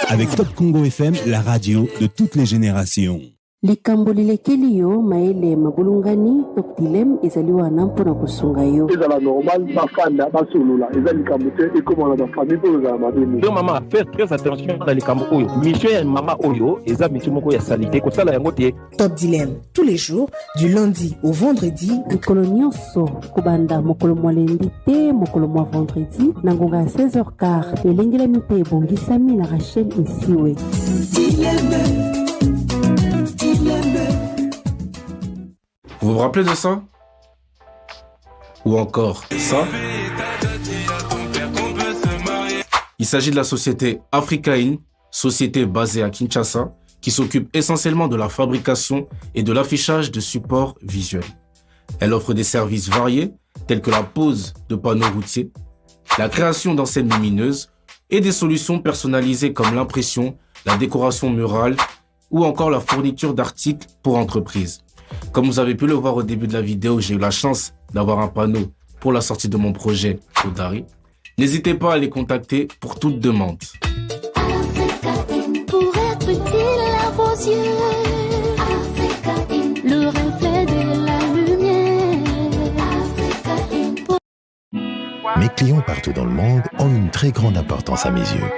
Avec Top Congo FM, la radio de toutes les générations. likambo lilekeli yo maele mabulungani toktilem ezaliwa na mpona kosunga yo ezala normal bafanda basolola eza likambo te ekomana bafamille mpo ezala mabeni donc mama faire très attention na likambo oyo mission ya mama oyo eza mission moko ya salite kosala yango te. Top Dilemme tous les jours du lundi au vendredi mikolo nyonso kobanda mokolo mwalendi te mokolo mwa vendredi na ngonga ya 16h15 elengelemi mpe ebongisami na Rachel Isiwe. Vous vous rappelez de ça? Ou encore ça? Il s'agit de la société Africaine, société basée à Kinshasa, qui s'occupe essentiellement de la fabrication et de l'affichage de supports visuels. Elle offre des services variés, tels que la pose de panneaux routiers, la création d'enseignes lumineuses et des solutions personnalisées comme l'impression, la décoration murale ou encore la fourniture d'articles pour entreprises. Comme vous avez pu le voir au début de la vidéo, j'ai eu la chance d'avoir un panneau pour la sortie de mon projet Odari. N'hésitez pas à les contacter pour toute demande. Pour être utile à vos yeux, le reflet de la lumière. Mes clients partout dans le monde ont une très grande importance à mes yeux.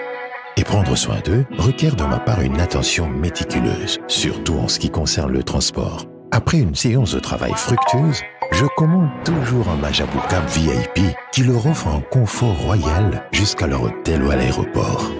Et prendre soin d'eux requiert de ma part une attention méticuleuse, surtout en ce qui concerne le transport. Après une séance de travail fructueuse, je commande toujours un Majabou Cab VIP qui leur offre un confort royal jusqu'à leur hôtel ou à l'aéroport.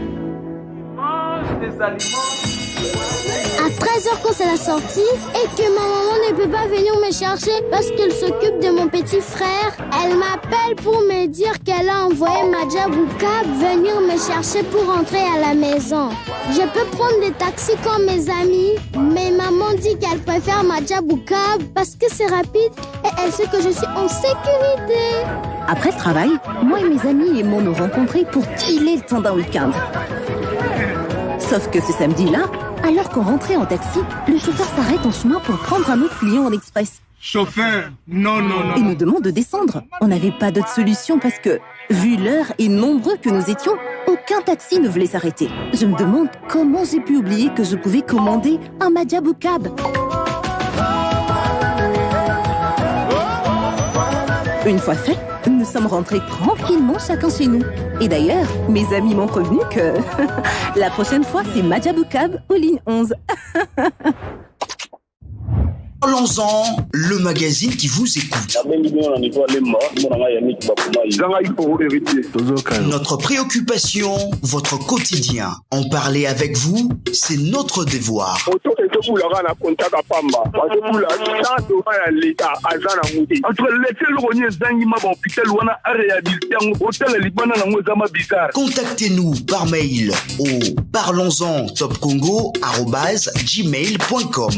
À 13h quand c'est la sortie et que ma maman ne peut pas venir me chercher parce qu'elle s'occupe de mon petit frère, elle m'appelle pour me dire qu'elle a envoyé Majabou Cab venir me chercher pour rentrer à la maison. Je peux prendre des taxis comme mes amis, mais maman dit qu'elle préfère Majabou Cab parce que c'est rapide et elle sait que je suis en sécurité. Après le travail, moi et mes amis aimons nous rencontrer pour killer le temps d'un week-end. Sauf que ce samedi-là, alors qu'on rentrait en taxi, le chauffeur s'arrête en chemin pour prendre un autre client en express. Chauffeur, non. Et nous demande de descendre. On n'avait pas d'autre solution parce que, vu l'heure et nombreux que nous étions, aucun taxi ne voulait s'arrêter. Je me demande comment j'ai pu oublier que je pouvais commander un Majabou Cab. Une fois fait, nous sommes rentrés tranquillement chacun chez nous. Et d'ailleurs, mes amis m'ont prévenu que la prochaine fois, c'est Majabou Cab aux lignes 11. Parlons-en, le magazine qui vous écoute. Notre préoccupation, votre quotidien. En parler avec vous, c'est notre devoir. Contactez-nous par mail au parlonsentopcongo@gmail.com.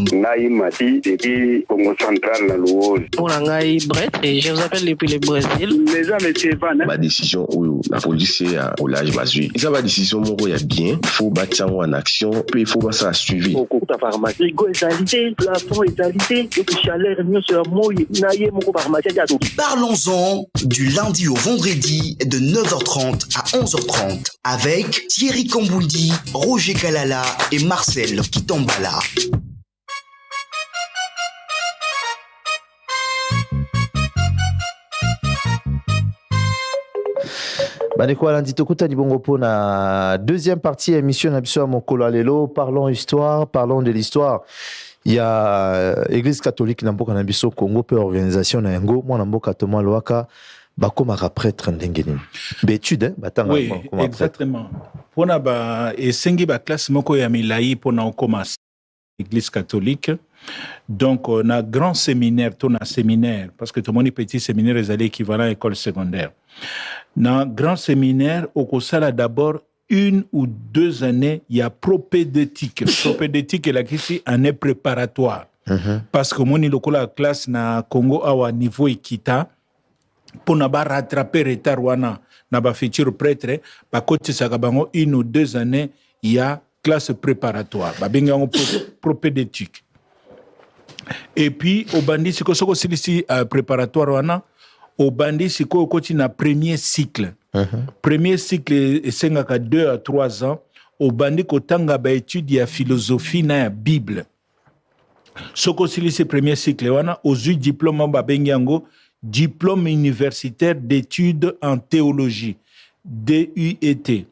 Congo central la louange. Pour Langai Brett et je vous appelle depuis le Brésil. Les gens étaient vannes. Ma décision où la police est au large basui. Ça va décision mon il y a bien, il faut bâtir en action, puis il faut pas ça suivi. Au cours de la pharmacie, Rigo égalité, plafond égalité, et puis chaleur mieux sur moi, naïe mon pharmacie. Parlons-en du lundi au vendredi de 9h30 à 11h30 avec Thierry Kambouldi, Roger Kalala et Marcel Kitambala. Bandeko lundi tokuta libongo po na deuxième partie émission na biso ya mokolo lelo, parlons histoire, parlons de l'histoire Il y a Église catholique na mboka na biso Congo pe organisation na yango mwana mboka Thomas Loaka bakomaka prêtre ndenge nini. Bétude batanga oui, exactement. Pona ba esengi ba classe moko ya milai pona okoma Église catholique. Donc on a grand séminaire, ton séminaire parce que tout le monde petit séminaire est équivalent à école secondaire. Dans grand séminaire au kosala d'abord 1 ou 2 années, il y a propédeutique. Propédeutique est la question année préparatoire. Parce que mon la classe na Congo awa niveau ikita pour na ba rattraper retard wana na ba futur prêtre ba côté sakabango 1 ou 2 années, il y a classe préparatoire. Ba benga propédeutique. Et puis au bandi siko soko silisi préparatoire wana au bandi siko koti na premier cycle. Premier cycle est 2 à 3 ans. Au bandi kotanga ba étude ya philosophie na ya Bible. Soko silisi premier cycle wana ozu diplôme ba bengango diplôme universitaire d'études en théologie DUET.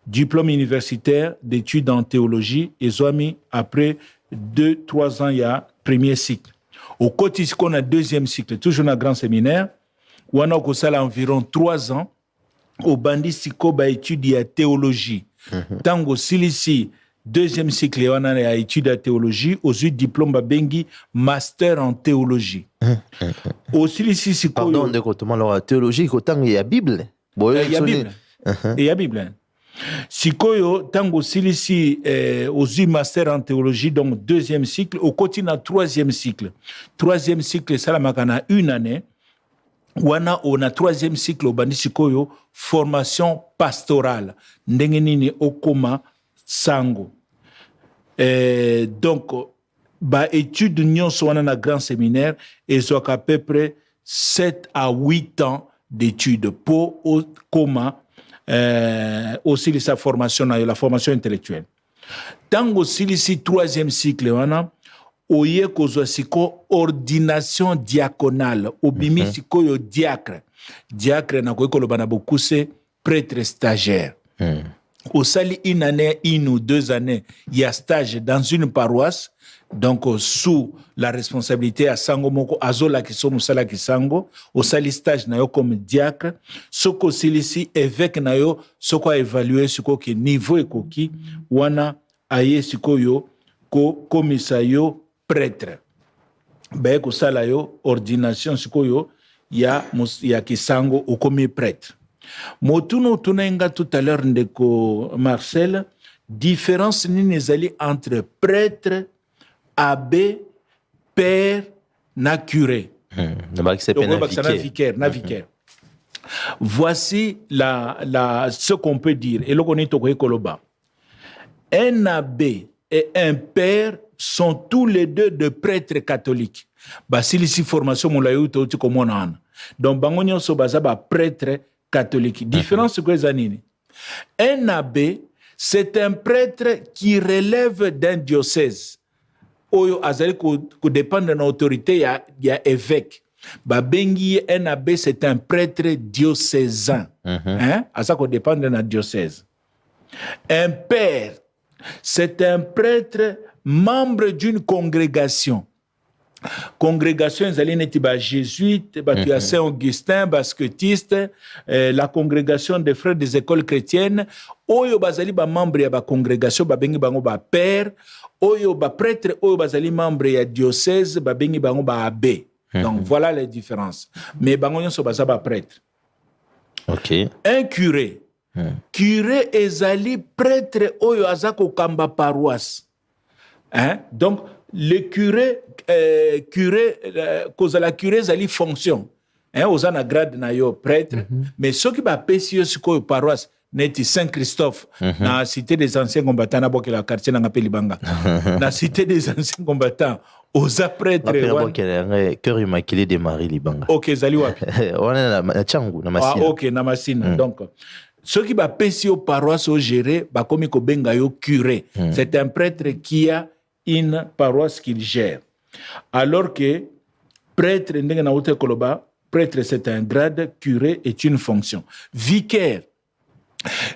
Diplôme universitaire d'études en théologie et zoami après 2-3 ans il y a premier cycle. Au côté qu'on a deuxième cycle, toujours dans grand séminaire, où on a environ 3 ans, au bandi siko ba étude ya théologie. Tango silisi deuxième cycle on a étude ya théologie, au diplôme ba bengi master en théologie. Au silisi siko pardon de comment la théologie autant il y a Bible. Il y a Bible. Il y a Bible. Sikoyo tango silisi aux master en théologie donc deuxième cycle au continent troisième cycle ça la makana 1 année wana on a troisième cycle au bandi sikoyo formation pastorale ndenge nini okoma sango donc ba étude nyonso wana na grand séminaire et so à peu près 7 à 8 ans d'études pour okoma aussi sa formation, la formation intellectuelle. Tango silisi troisième cycle, wana oye kozwa siko ordination diaconale, obimi siko yo diacre. Diacre na koye koloba na bokuse prêtre stagiaire. Au sali 1 année, 1 ou 2 années, il y a stage dans une paroisse. Donc sous la responsabilité à sango moko azola ki so musala ki sango au sali stage na yo comme diacre soko silisi évêque na yo soko évaluer soko ki niveau ekoki wana aye siko yo ko komisa yo prêtre ba ko sala yo ordination siko yo ya ki sango au comme prêtre motuno tunenga tout à l'heure ndeko Marcel différence ni nezali entre prêtre abbé, père, na curé. Vicaire. Voici ce qu'on peut dire. Et un abbé et un père sont tous les deux de prêtres catholiques. Si ici formation donc bangonyo so bazaba prêtre catholique. Différence que zanini. Un abbé, c'est un prêtre qui relève d'un diocèse. Oyo azali ko dépend de l'autorité il y a évêque ba bengi un abbé c'est un prêtre diocésain hein asa ko dépend de la diocèse. Un père c'est un prêtre membre d'une congrégation ezali neti ba jésuite ba tu Saint-Augustin basquetiste la congrégation des frères des écoles chrétiennes oyo bazali ba membre ya ba congrégation ba bengi bango ba père oyo ba prêtre oyo bazali membre ya diocèse ba bengi bango ba abbé. Donc voilà les différences mais bango nyonso baza ba prêtre. OK. Un curé curé ezali prêtre oyo azako kamba paroisse hein donc le curé cause la curé ezali fonction hein ozana grade na yo prêtre mais ceux qui ba pesi yo siko paroisse neti Saint-Christophe na cité des anciens combattants na boke la quartier na ngapeli banga na cité des anciens combattants aux prêtres cœur immaculé de Marie Libanga. OK zali wapi wana na changu na masina. OK na masina donc ceux qui ba pesi yo paroisse au gérer ba komi ko benga yo curé. C'est un prêtre qui a une paroisse qu'il gère. Alors que prêtre ndenge na wote koloba prêtre c'est un grade, curé est une fonction. Vicaire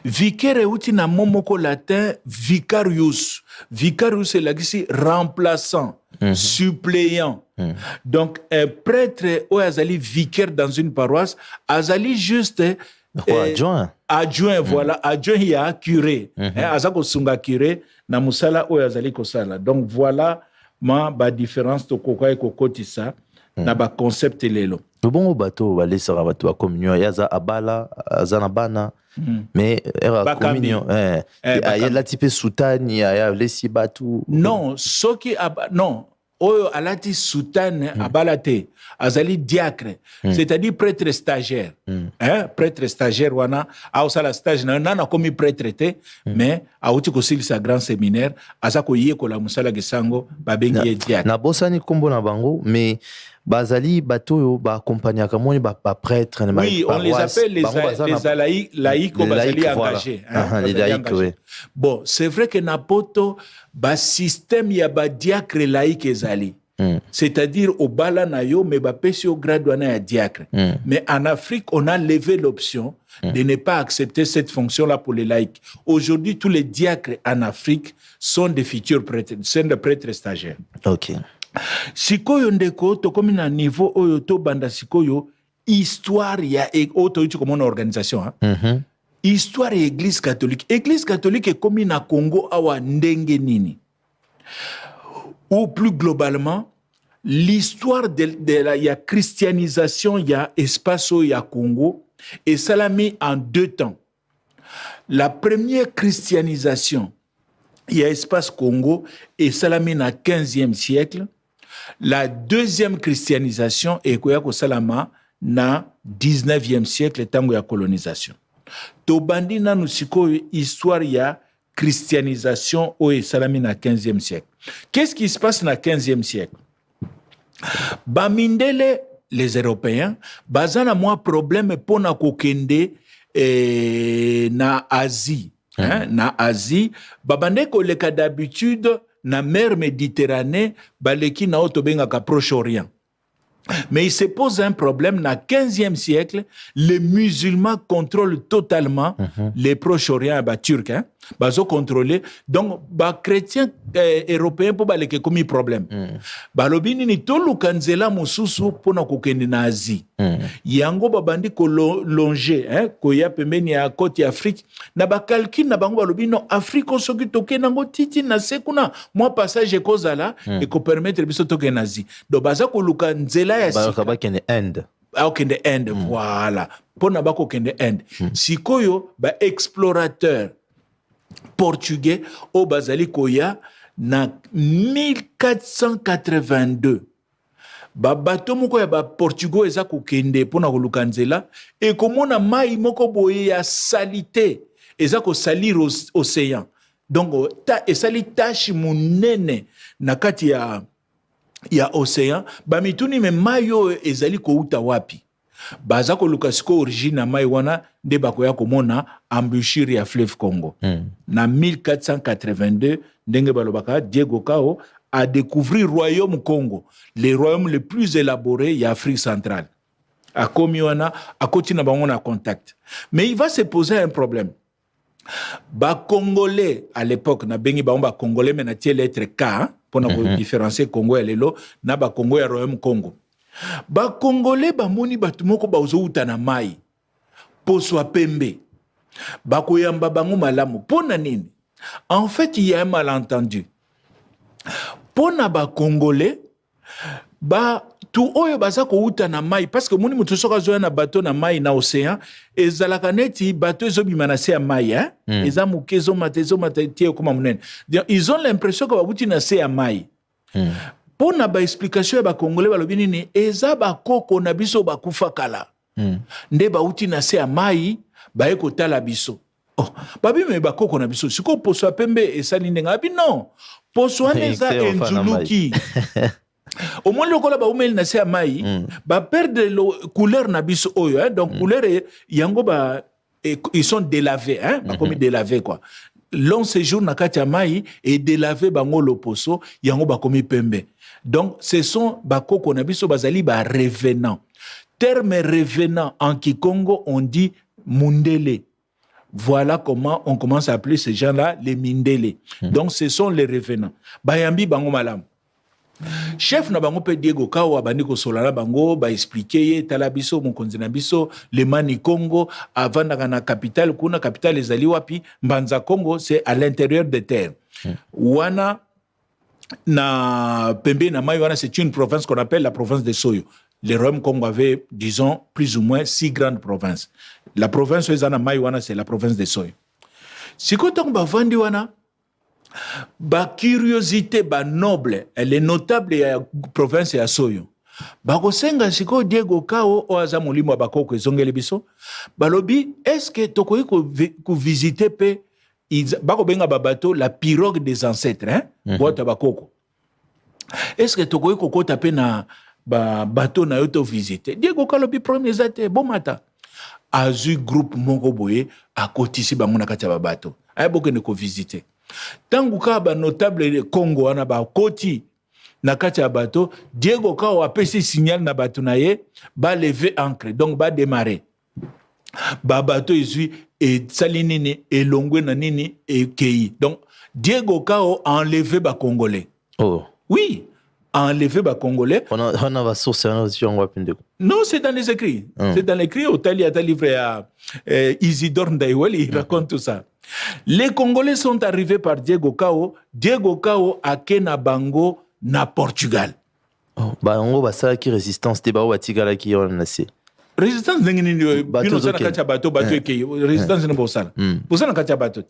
Vicaire euti na momoko latin vicarius. Vicarius est là ici remplaçant, suppléant. Donc un prêtre ou azali vicaire dans une paroisse, azali juste adjoint voilà, adjoint ya curé. Azako sunga curé na musala ou azali kosala. Donc voilà ma différence to kokoa kokotisa na ba concept lelo. Le bon bateau va laisser à bateau à communion yaza abala azana bana mais era communion ya la type soutane ya laisser bateau non soki non oyo alati soutane abalate azali diacre c'est-à-dire prêtre stagiaire prêtre stagiaire wana a osala stage na komi prêtre te mais auti ko silisa grand séminaire azako yekola musala gisango babengi diacre na bosani kombo na bango mais bazali bateau ba accompagner kamoni ba prêtre na oui on les appelle les laïcs ou bazali engagés les laïcs oui bon c'est vrai que na poto ba système ya ba diacre laïque ezali c'est-à-dire au bala na yo mais ba pesi au grade wana ya diacre mais en Afrique on a levé l'option de ne pas accepter cette fonction là pour les laïcs. Aujourd'hui tous les diacres en Afrique sont des futurs prêtres, sont des prêtres stagiaires. OK. Sikoyo ndeko tokomi na niveau oyo to banda sikoyo histoire ya auto tu comme une organisation histoire ya église catholique est comme na Congo awa ndenge nini ou plus globalement l'histoire de la ya christianisation ya espace ya Congo et ça l'a mis en deux temps. La première christianisation ya espace Congo et ça l'a mis na 15e siècle. La deuxième christianisation est koyako salama na 19e siècle tango ya colonisation. Tobandi na nusiko histoire ya christianisation o salami na 15e siècle. Qu'est-ce qui se passe na 15e siècle? Bamindele les Européens bazana moi problème pona kokende na Asie. Na Asie babande ko leka d'habitude na mer Méditerranée, baleki na otobenga ka Proche-Orient. Mais il se pose un problème, na 15e siècle, les musulmans contrôlent totalement les Proche-Orient et les Turcs. Bazo contrôler. Donc, les chrétiens européens pour baleke comme problème. Balobini ni tolu kanzela mususu pona kokende na Asie. Yango babandi ko longer, ko ya pembeni ya côte Afrique. Na ba calcul na bango balobino Afrique soki toke nango titi na sekuna. Moi passage kozala et ko permettre biso toke na Asie. Do baza ko luka nzela ya sika. Ba kende Inde. Kende Inde, voilà. Pona bako kende Inde. Sikoyo ba explorateur portugais au bazali koya na 1482 ba bato moko ya ba portugais eza kokende pona koluka nzela e komona mai moko boye ya salité eza ko salir océan donc esali tache munene na kati ya océan ba mituni me mayo ezali ko uta wapi baza koluka siko origine na mai wana nde bakoya komona embouchure ya fleuve Congo. Na 1482 ndenge balobaka Diego Cao a découvert royaume Congo, le royaume le plus élaboré ya Afrique centrale. A komi wana a continue bango na contact. Mais il va se poser un problème. Ba Congolais à l'époque na bengi ba Congolais mais na tie lettre K pour na différencier Congo et lelo na ba Congo ya royaume Congo. Ba Congolais ba moni batu moko ba uzouta na mai poswa pembe ba koyamba bango malamu pona nini. En fait il y a un malentendu pona ba Congolais ba tu oyo baza ko uta na mai parce que moni mutu soka zo na bateau na mai na océan ezalaka neti bateau ezobima na se ya mai eza mukezo matezo matetie koma munene. Ils ont l'impression que ba buti na se ya mai. Pona ba explication ya ba Congolais balobi nini eza ba koko na biso ba kufakala. Nde ba uti na se ya mai ba ekotala biso. Oh, babi me ba koko na biso siko poso pembe esali ndenga abi non. Poso aneza enzuluki. Au moins le kola ba umeli na se ya mai ba perdre le couleur na biso oyo donc couleur yango ba ils sont délavés ba comme délavés quoi. Long séjour na kati ya mai et délavé bango lo poso yango ba komi pembe. Donc ce sont ba koko na biso bazali ba revenant. Terme revenant en Kikongo on dit mundele. Voilà comment on commence à appeler ces gens-là les Mindele. Donc, ce sont les revenants. Bayambi bango malam. Chef na bango pe Diego Kao abandi ko solala bango ba expliquer talabiso mokonzi na biso le mani Congo avant na capitale kuna capitale ezali wapi Mbanza Congo c'est à l'intérieur des terres. Wana na pembe na mai wana c'est une province qu'on appelle la province de Soyo. Le Royaume Congo avait, disons, plus ou moins 6 grandes provinces. La province où c'est la province de Soyo. Si quand on va vendre wana, ba curiosité ba noble, elle est notable ya province ya Soyo. Ba kosenga siko Diego Kao o aza molimo ba ko ezongele biso. Ba lobi est-ce que tokoyi ko visiter pe ba ko benga ba bateau la pirogue des ancêtres hein? Bota ba koko. Est-ce que tokoyi ko kota pe na bateau na yoto visiter Diego Kalobi premier zate bon matin azu groupe moko boye a kotisi bango na kati ya bateau ay boke ne ko visiter tangu ka ba notable Congo wana ba koti na kati ya bateau Diego Kao apesi signal na bateau na ye ba lever ancre donc ba démarrer ba bateau ezui et salinini et longwe na nini et kei donc Diego Kao a enlevé ba congolais oui enlevé les Congolais. On a la source, non, c'est dans les écrits. C'est dans les écrits. Otali a livré à Isidore Ndaïwel, il raconte tout ça. Les Congolais sont arrivés par Diego Kao. Diego Kao a Kena Bango na Portugal. Bango basa qui résistance te ba watigala qui on nasi. Résistance ngini bateau na kacha bateau eki résistance na bosala. Bosala kacha bateau.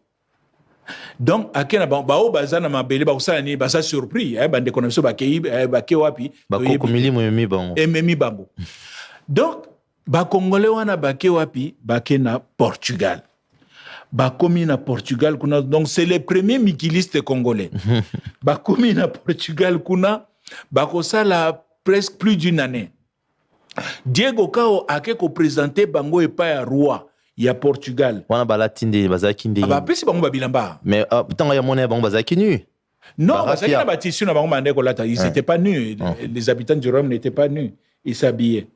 Donc akena bao bazana mabele ba usana ni basa surpris bande konabiso ba ke wapi ba ko milimo yemi bango ememi bango. Donc ba congolais wana ba ke wapi ba ke na Portugal ba komi na Portugal kuna donc c'est les premiers mikilistes congolais ba komi na Portugal kuna ba ko sala presque plus d'une année. Diego Kao a ke ko présenter bango et pas à roi il y a Portugal. Wana balatinde bazakinde. Ba pesi bango babilamba. Mais tanga ya monnaie bango bazakinu. Non, bazaki na batissu na bango mande ko lata, ils n'étaient pas nus, les habitants du Rome n'étaient pas nus, ils s'habillaient.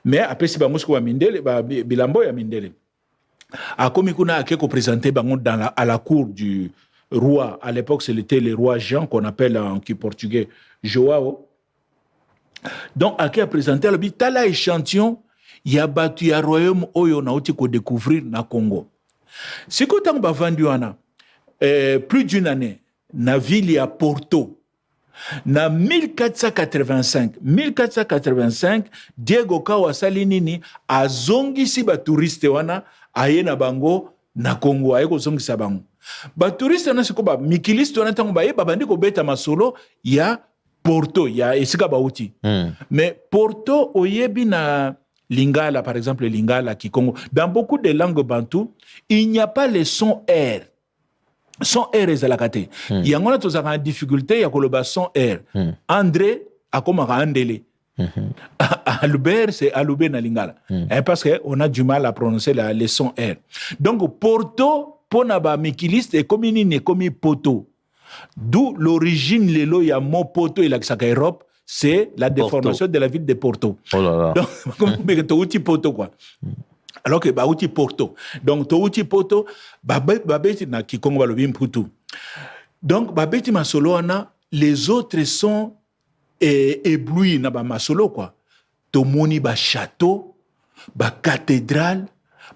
Mais apesi bango ko mindele ba bilambo ya mindele. A komi kuna akeko présenter bango dans à la cour du roi, à l'époque c'était le roi Jean qu'on appelle en portugais Joao. Donc ake a présenté le bitala échantillon ya batu ya royaume oyo na uti ko découvrir na Congo. Si ko tang ba vendu wana plus d'une année na ville ya Porto na 1485 Diego Kao asali nini azongisi ba touriste wana aye na bango na Congo aye ko zongisa bango ba touriste wana siko ba mikiliste wana tango ba ye babandi ko beta masolo ya Porto ya esika ba uti mais Porto oyebi na Lingala, par exemple, Lingala, Kikongo. Dans beaucoup de langues bantoues, il n'y a pas les sons R. Son R est à la kate. Il y a une difficulté, il y a le son R. André, a comme Andele. Albert, c'est Aloubé na Lingala. Parce qu'on a du mal à prononcer les sons R. Donc, Porto, Ponaba, Mikiliste, et comme il n'est comme Poto. D'où l'origine, l'élo, il y a mot Poto et la Europe. C'est la déformation de la ville de Porto. Oh là là. Donc, tu Porto quoi. Alors que outi Porto. Donc tu Porto, babeti na Kikongo balobim putu. Donc babeti masolo ana, les autres sont éblouis na ba masolo quoi. Tomoni ba château, ba cathédrale,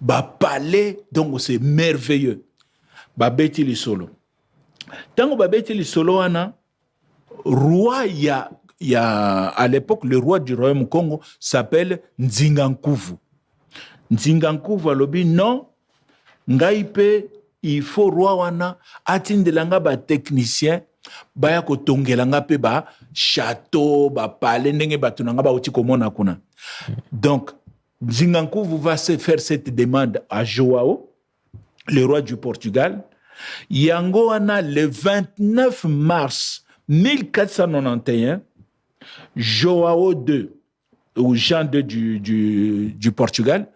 ba palais, donc c'est merveilleux. Babeti li solo. Tango babeti li solo ana, roi ya à l'époque, le roi du royaume Congo s'appelle Nzingankuvu. Nzingankuvu alobi non, ngaipe il faut roi wana atindelanga ba technicien baya ko tongelanga pe ba château ba palais ndenge batunanga ba uti komona kuna. Donc Nzingankuvu va se faire cette demande à Joao, le roi du Portugal. Yango wana le 29 mars 1491 Joao II, ou Jean II du Portugal,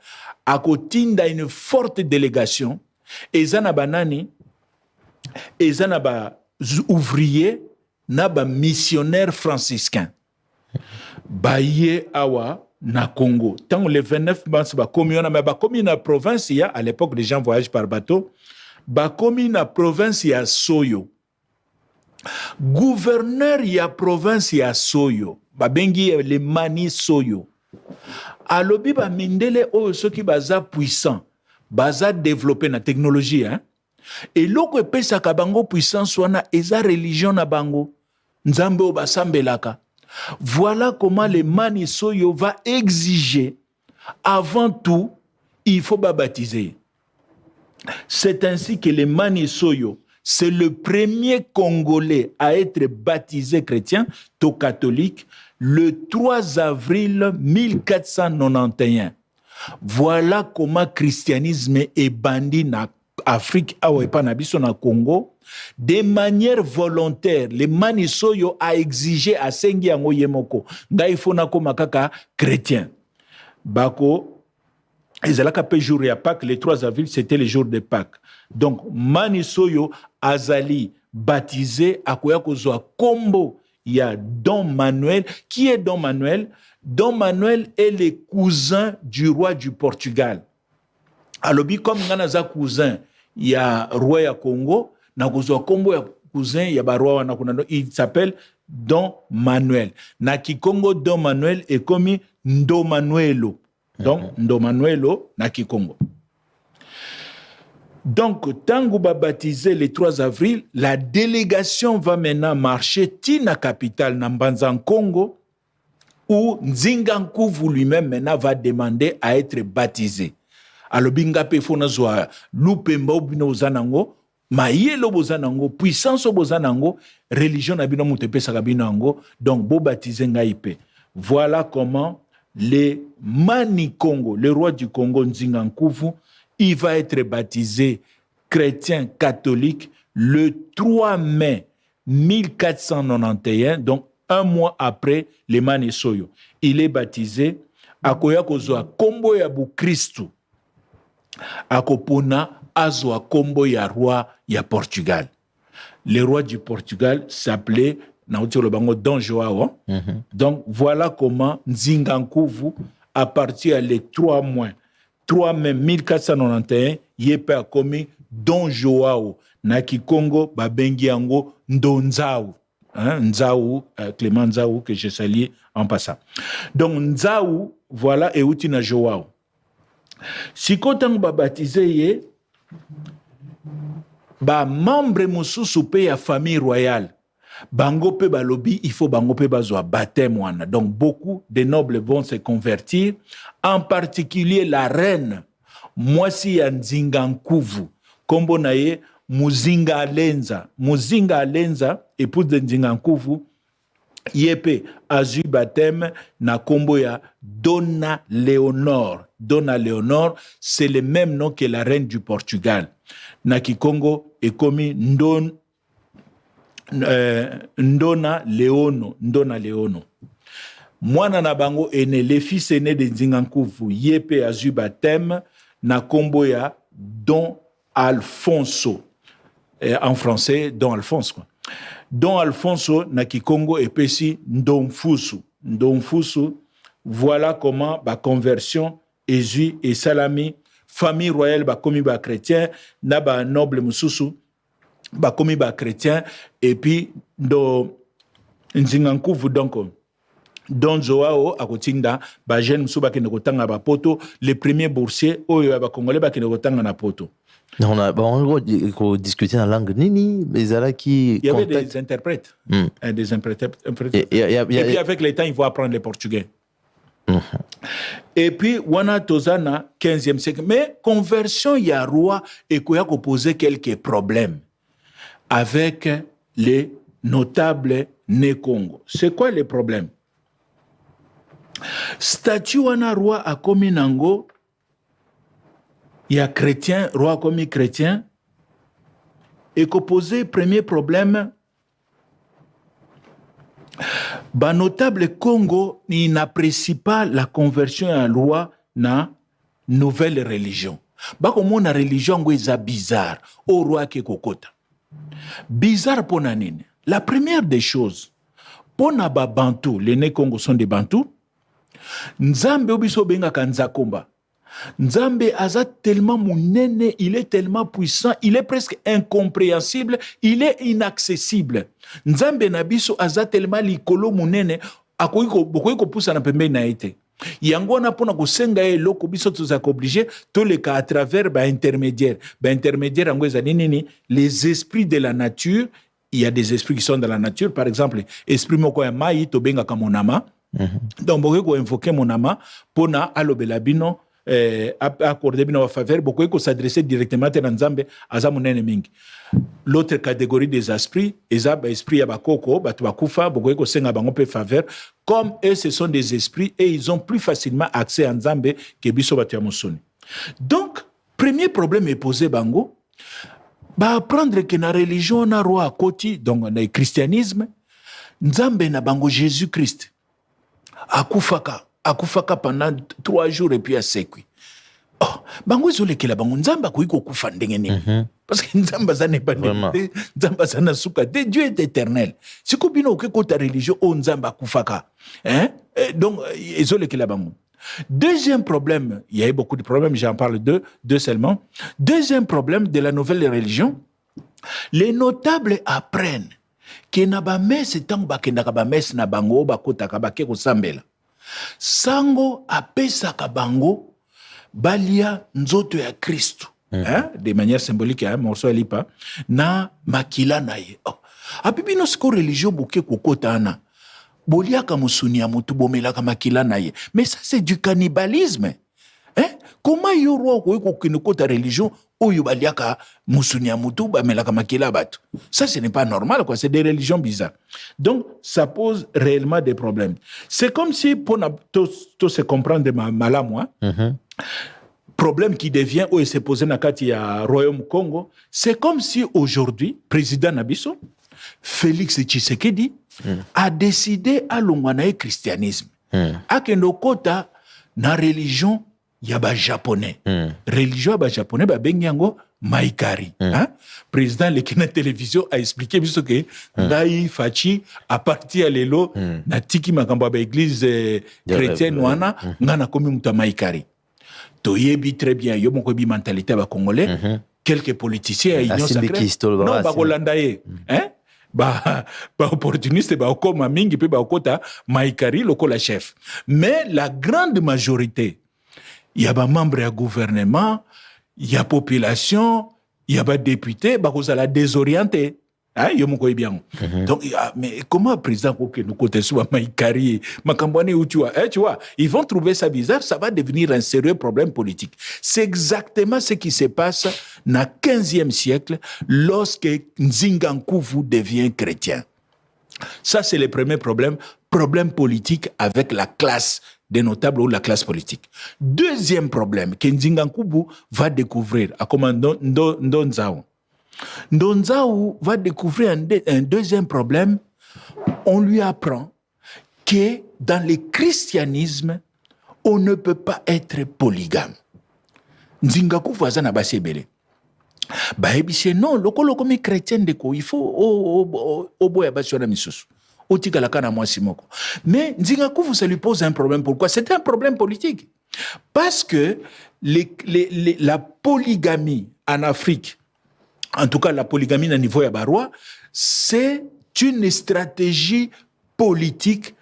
a kotinda une forte délégation, et zana banani, et zana ba ouvrier, na ba missionnaire franciscain. Baye awa, na Congo. Tant le 29 mars, bakomi wana, mais bakomi na province ya, à l'époque les gens voyagent par bateau, bakomi na province ya Soyo. Gouverneur ya province ya Soyo, babengi le Mani Soyo. Alobi ba mindele oyo soki baza puissant, baza développé na technologie, hein. Et loko epesa ka bango puissance wana eza religion na bango. Nzambe o basambelaka. Voilà comment le Mani Soyo va exiger, avant tout, il faut baptiser. C'est ainsi que le Mani Soyo, c'est le premier Congolais à être baptisé chrétien, tout catholique, le 3 avril 1491. Voilà comment christianisme est bandit na Afrique, na Congo. De manière volontaire, le Mani Soyo a exigé à Sengi Yango Yemoko. Ngaifona ko makaka chrétien. Bako, ezalaka pe jour ya Pâques, le 3 avril, c'était le jour de Pâques. Donc, Mani Soyo azali baptisé à Koyakozwa Kombo. Il y a Don Manuel. Qui est Don Manuel? Don Manuel est le cousin du roi du Portugal. Alobi comme nganaza cousin, il y a roi ya Congo. Na kozwa kombo ya cousin ya barwa wana kuna, il s'appelle Don Manuel. Na Kikongo Don Manuel est comme Ndo Manuelo. Donc Ndo Manuelo na Kikongo. Donc tango ba baptisé le 3 avril, la délégation va maintenant marcher tina capitale na Mbanza Congo où Nzingankuvu lui-même maintenant va demander à être baptisé. Alors binga pe fona zwa lupemba obino zanango mayelo bozanango, puissance bozanango, religion na bino mutepesa kabinango, donc bo baptisé ngaipe. Voilà comment le Mani Congo, le roi du Congo Nzingankuvu, il va être baptisé chrétien catholique le 3 mai 1491, donc un mois après le Mani Soyo. Il est baptisé akoya kozwa kombo ya bu Christu akopona azwa kombo ya roi ya Portugal. Le roi du Portugal s'appelait Don Joao. Donc voilà comment Nzingankuvu, à partir des 3 mai 1491, yepe a commis Don Joao. Na Kikongo babengi yango Ndonzao. Nzao, Clément Nzao, que je salue en passant. Donc Nzao, voilà, et Outina Joao. Si kotango ba baptisé ye, ba membre mususu pe ya famille royale, bango pe balobi, il faut bango pe bazwa baptême wana. Donc beaucoup de nobles vont se convertir, en particulier la reine Mwasi ya Nzingankuvu, kombo na ye Muzinga Alenza. Muzinga Alenza, épouse de Nzingankuvu, yepe azu baptême na kombo ya Dona Léonore. Dona Léonore, c'est le même nom que la reine du Portugal. Na Kikongo est commis Ndona Leono. Ndona Leono. Mwana na bango est né, le fils aîné de Nzingankuvu, yepe azu baptême na kombo ya Don Alfonso. En français, Don Alphonse, quoi. Don Alfonso na Kikongo epesi Ndomfusu. Ndomfusu, voilà comment ba conversion Ezui et Salami, famille royale ba komi ba chrétien, na ba noble mususu ba komi ba chrétien, et puis do Nzingankuvu donc Don Joao akotinda ba jeune musu ba kende kotanga ba poto, le premier boursier oyo ba congolais ba kende kotanga na poto. On a discuté en langue nini, mais il y avait des interprètes. Des interprètes. Et puis avec le temps, ils vont apprendre le portugais. Et puis, wana tozana 15e siècle. Mais conversion, il y a roi et qu'on a posé quelques problèmes avec les notables né Congo. C'est quoi les problèmes? Statut wana roi a commis nango. Il y a chrétien, roi comme chrétien, et qu'on posait premier problème, bah notable Congo, il n'apprécie pas la conversion à roi na nouvelle religion. Bah comme la religion est bizarre, au roi qui kokota. Bizarre pour nanine. La première des choses, pour na ba Bantou, les nés Congo sont des Bantous, Nzambe obiso benga kanzakomba. Nzambe aza tellement munene, il est tellement puissant, il est presque incompréhensible, il est inaccessible. Nzambe nabiso aza tellement likolo munene, bokoyi ko poussa na pembe na ete. Yango na pona ko senga eloko biso tozaka obligé to le ka à travers ba intermédiaire. Ba intermédiaire yango ezali nini? Les esprits de la nature. Il y a des esprits qui sont dans la nature. Par exemple, esprit moko ya mai to benga ka monama. Donc bokoyi ko invoquer monama pona alobela bino accorder bino wa faveur, bokoyi ko s'adresser directement à Nzambe aza munene mingi. L'autre catégorie des esprits, esprit ya bakoko, batu bakufa, bokoyi ko senga bango pe faveur. Comme eux, ce sont des esprits et ils ont plus facilement accès à Nzambe que biso batu ya mosoni. Donc, premier problème est posé bango, apprendre que na religion na roi koti, donc na christianisme, Nzambe na bango Jésus-Christ. Akufaka pendant 3 jours et puis asekwi. Oh, bango ezolekela bango Nzamba koiko kufa ndenge nini. Parce que Nzamba za ne pas Nzamba za na suka. Dieu est éternel. Si ko bino ke ko ta religion o Nzamba kufaka. Donc ezolekela bango. Deuxième problème, il y a eu beaucoup de problèmes, j'en parle deux seulement. Deuxième problème de la nouvelle religion, les notables apprennent que na ba messe tango bakendaka ba messe na bango bakotaka bake ko sambela. Sango apesaka bango balia nzoto ya Kristo, de manière symbolique, morceau lipa na makila na ye. Apibino siko religion boke kokotana boliaka musuni ya mutu bomelaka makila na ye. Mais ça c'est du cannibalisme. Comment yo roi ko kokota religion oyo baliaka musuni ya mutu bamelaka makila batu? Ça ce n'est pas normal quoi, c'est des religions bizarres. Donc ça pose réellement des problèmes. C'est comme si pour tout se comprendre malamu, problème qui devient où il s'est posé na kati ya Royaume Congo, c'est comme si aujourd'hui président Nabiso Félix Tshisekedi a décidé à l'ongwanae christianisme. Akendo kota na religion yaba japonais. Religion yaba japonais ba benyango maikari. Président lekina télévision a expliqué biso que ndai fachi à partir lelo na tiki makambo ba église chrétienne wana ngana komi muta maikari. Toyebi très bien yo moko bi mentalité ba congolais, quelques politiciens union sacrée. Non ba kolandaye, ba opportuniste ba okoma mingi pe ba okota maikari lokola chef. Mais la grande majorité, il y a des membres du gouvernement, il y a population, il y a des députés, bah la désorienté. Donc, mais comment le président nous côté soit Maïkari, Makambouane ou tu vois, ils vont trouver ça bizarre, ça va devenir un sérieux problème politique. C'est exactement ce qui se passe dans le 15e siècle lorsque Nzingankuvu devient chrétien. Ça, c'est le premier problème politique avec la classe des notables ou la classe politique. Deuxième problème que Nzingankuvu va découvrir, à comment Ndonzao. Ndonzao va découvrir un deuxième problème. On lui apprend que dans le christianisme, on ne peut pas être polygame. Nzingankuvu va zana basebele. Baebise non, loko mi chrétien deko, il faut oboya basiona misusu. Mais Nzingankuvu, ça lui pose un problème. Pourquoi? C'est un problème politique. Parce que la polygamie en Afrique, en tout cas la polygamie au niveau Yabarois, c'est une stratégie politique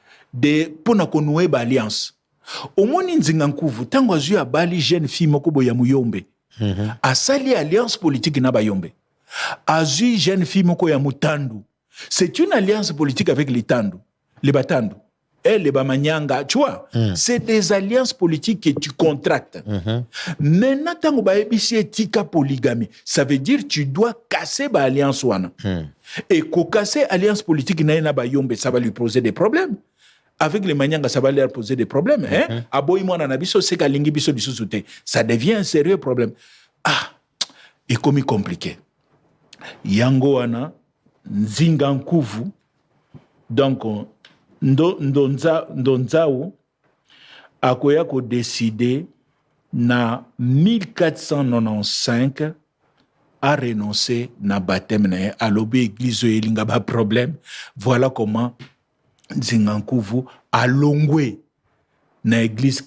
pour nous alliance. Au moins Nzingankuvu, tant que j'ai bali jeune fille moko ya muyombe, a sali alliance politique na bayombe. A zui jeune fille moko ya mutandu. C'est une alliance politique avec les Tandu, les Batandu, et les Bamanyanga, tu vois. C'est des alliances politiques que tu contractes. Maintenant, tant que tu as tika polygamie, ça veut dire que tu dois casser l'alliance wana. Et qu'au casser l'alliance politique, ça va lui poser des problèmes. Avec les Manyanga, ça va leur poser des problèmes. Ça devient un sérieux problème. Et comme il compliqué. Yango wana, Nzingankuvu, donc Ndonzao akoya ko décidé na 1495 à renoncer na baptême na à l'obé église elinga ba problème. Voilà comment Nzingankuvu a longwe na église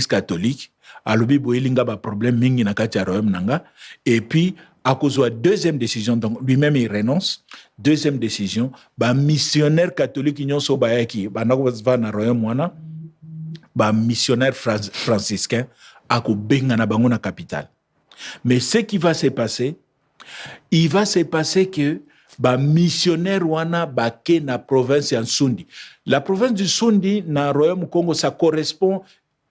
catholique alobi boyelinga ba problème mingi na kati ya royaume nanga et puis à cause de la deuxième décision, donc lui-même il renonce. Deuxième décision, missionnaire catholique nyonso bayaki va na royaume wana missionnaire franciscain ako benga na bango na capitale. Mais ce qui va se passer, il va se passer que missionnaire wana ke na province ya Nsundi. La province du Sundi na royaume Congo, ça correspond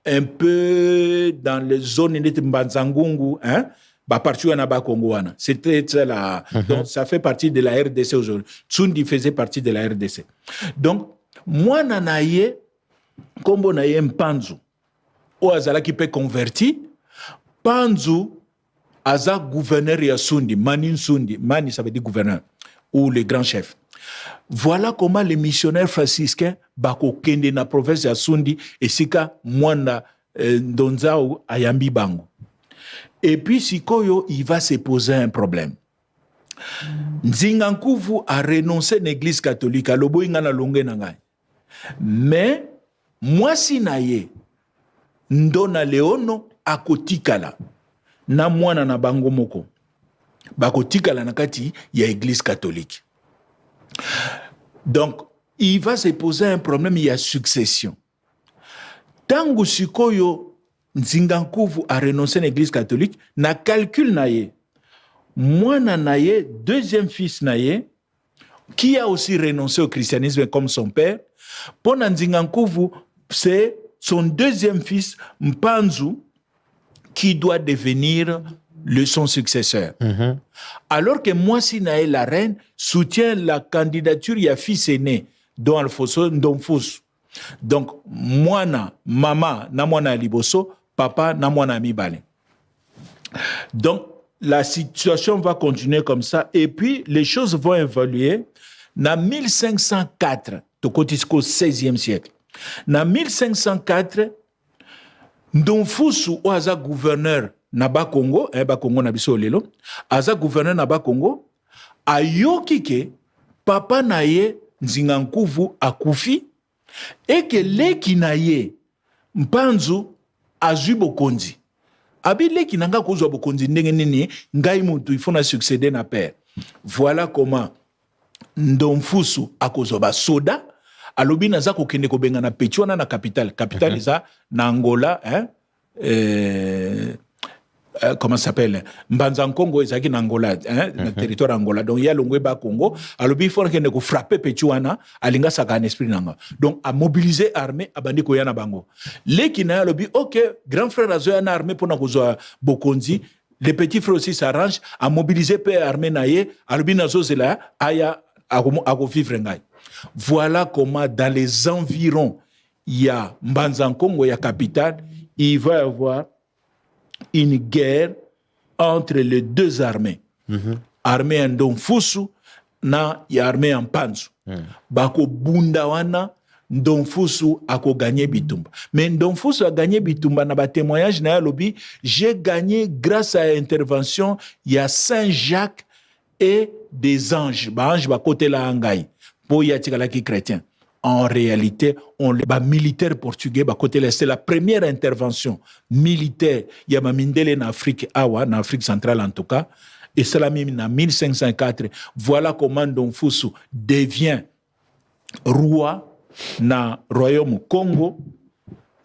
un peu dans les zones de Mbanzangungu, hein? C'était ça. Donc, ça fait partie de la RDC aujourd'hui. Tsundi faisait partie de la RDC. Donc, moi, nanaye, comme naye Mpanzu, ou azala qui peut convertir, Panzu, aza gouverneur ya Sundi, Mani Sundi, Mani ça veut dire gouverneur, ou le grand chef. Voilà comment les missionnaires franciscains, bako kende na province ya Sundi, et sika mwana donzao ayambi bango. Et puis, Sikoyo, il va se poser un problème. Nzingankuvu a renoncé à l'église catholique, à l'obo ingana longue nangai. Mais, moi si naye, ndona leono akotikala, na mwana na bango moko, bakotikala nakati ya église catholique. Donc, il va se poser un problème, il y a succession. Tango Sikoyo, Nzingankuvu a renoncé à l'église catholique, na calcul naye. Mwana naye, deuxième fils naye, qui a aussi renoncé au christianisme comme son père, pour Nzingankuvu, c'est son deuxième fils, Mpanzu, qui doit devenir son successeur. Alors que Mwasi naye, la reine, soutient la candidature, il y a fils aîné, dont Alfonso Ndomfus. Donc, mwana, mama, na mwana liboso, papa, na mwana mibale. Donc, la situation va continuer comme ça. Et puis, les choses vont évoluer. Na 1504, tokotisko 16e siècle. Na 1504, Ndomfusu, oaza gouverneur na Bakongo, Bakongo na biso lelo, aza gouverneur na Bakongo, ayokike, papa na ye, Nzingankuvu akufi, et que leki na ye, Mpanzu, azui bokonzi. Abi leki nanga kozwa bokonzi ndenge nini, ngai mutu, il faut na succéder na père. Voilà comment Ndomfusu akozwa ba soda, alobi naza kokende kobenga na pechuana na capitale. Capitale eza na Angola, hein? Comment ça s'appelle? Mbanzankongo ezaki na Angola, hein? Na territoire Angola. Donc, il y a l'ongwe ba Congo. Alors, il faut qu'il frappe Pechuana, alinga saka un esprit nanga. Donc, à mobiliser armée, à bandi koyana bango. Les qui n'a lobi, ok, grand frère a zoya na armée pour na kozoa Bokonzi. Les petits frères aussi s'arrangent à mobiliser pe armée naye, alobi nazo zela, aya, à vivre ngai. Voilà comment, dans les environs, il y a Mbanzankongo, il y a capitale, il va y avoir une guerre entre les deux armées. Armée en Ndomfusu na y armée en Panzu. Bako bunda wana Ndomfusu ako gagné Bitumba. Mais Ndomfusu a gagné Bitumba na ba témoignage na lobi, j'ai gagné grâce à l'intervention il y a Saint-Jacques et des anges. Ba ange ba côté la angai. Po ya tikala ki chrétien. En réalité, les militaires portugais, c'est la première intervention militaire. Il y a Mindele en Afrique, en Afrique centrale en tout cas. Et c'est la même en 1504. Voilà comment Ndomfusu devient roi dans le royaume Congo,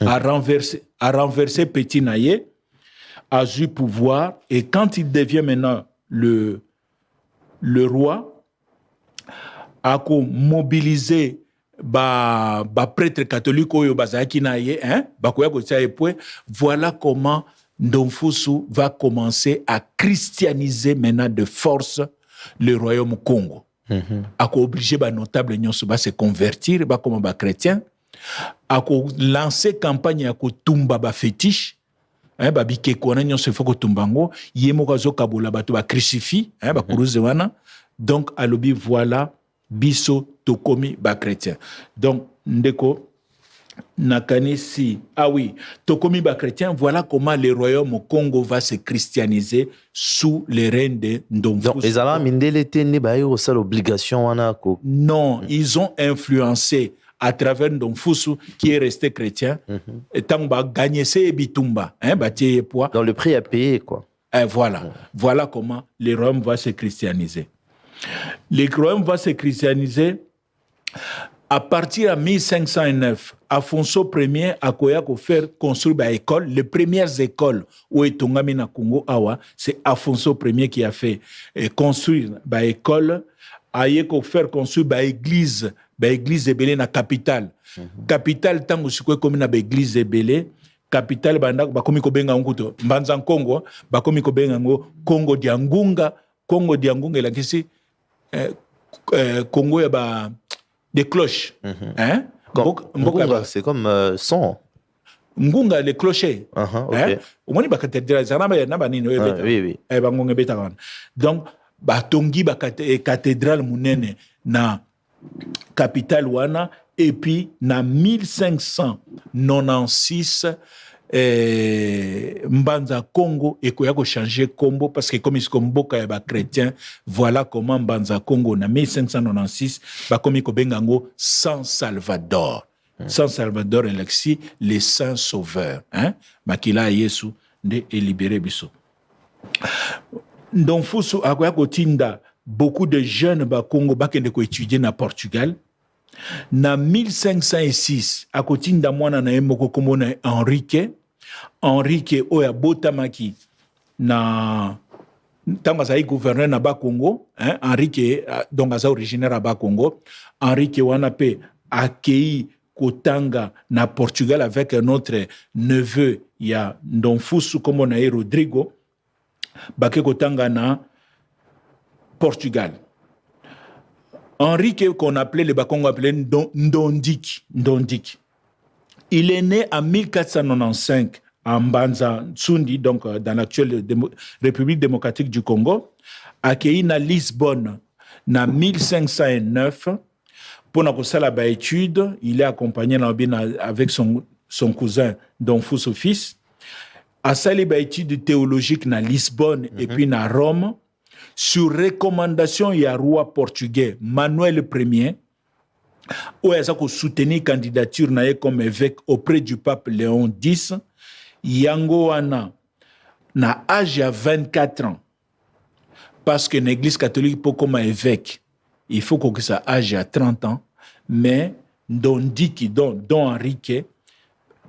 a renversé Petit Naye, a eu pouvoir. Et quand il devient maintenant le roi, a mobilisé prêtre catholique oyo bazaki na ye, hein, bakoya ko tia epwe. Voilà comment Ndomfusu va commencer à christianiser maintenant de force le royaume Congo. Ako obligé ba notable nyonso ba se convertir ba comme ba chrétien, ako lancer campagne ako tumba ba fétiche, hein, ba bike ko na nyonso foko tumbango, yemo ka zo kabola ba to ba crucifix, hein, ba kuruze wana. Donc alobi voilà biso tokomi ba chrétien. Donc ndeko nakanisi, ah oui, tokomi ba chrétien. Voilà comment le royaume Congo va se christianiser sous les règnes de Ndomfusu. Donc les Allemands mindele tene ba yo ça l'obligation wana ko. Non, ils ont influencé à travers Ndonfusu qui est resté chrétien. Et tant qu'on va gagner ces bitumba, dans le prix à payer, quoi. Et voilà comment le royaume va se christianiser. Le royaume va se christianiser à partir de 1509. Afonso Ier a faire construire des écoles. Les premières écoles où est tongami na Congo awa, c'est Afonso Ier qui a fait construire des écoles. A faire construire des églises de Belé na capitale. Capitale tango sikwe comme na église de Belé. Capitale banda bakomi ko benga nguto mbanza Congo bakomi ko benga ngo Congo dia Ngunga la kisi Congo ya ba des cloches. Hein? C'est comme son. Ngunga, les clochers. Okay. Oui. Donc, batongi cathédrale munene na capitale wana et puis na 1596 Mbanza Congo et koya ko changer kombo parce que comme ils sont mboka ya ba chrétien, voilà comment Mbanza Congo na 1596 ba komi ko bengango San Salvador. San Salvador Alexis, les saints sauveurs, hein? Makila Yesu de libéré biso. Donc Fusu akoya ko tinda beaucoup de jeunes ba Congo ba kende ko étudier na Portugal. Na 1506 akotinda mwana na yemoko komona Henrique oya botamaki na tanga za gouverneur na ba Congo, hein? Henrique donc aza originaire ba Congo. Henrique wana pe accueilli kotanga na Portugal avec notre neveu ya Ndonfusu komona Rodrigo bake kotanga na Portugal. Henrique, qu'on appelait le Bakongo appelé Ndondik. Il est né en 1495 à Mbanza Tsundi, donc dans l'actuelle République démocratique du Congo, accueilli à Lisbonne en 1509. Pour la étude, il est accompagné avec son cousin Ndonfusu fils. A sali ba étude théologique à Lisbonne et puis à Rome. Sur recommandation du roi portugais Manuel Ier, où il a soutenu la candidature comme évêque auprès du pape Léon X, Yango Ana, na âge de 24 ans, parce que l'église catholique peut comme évêque, il faut que ça âge à 30 ans, mais Don Henrique,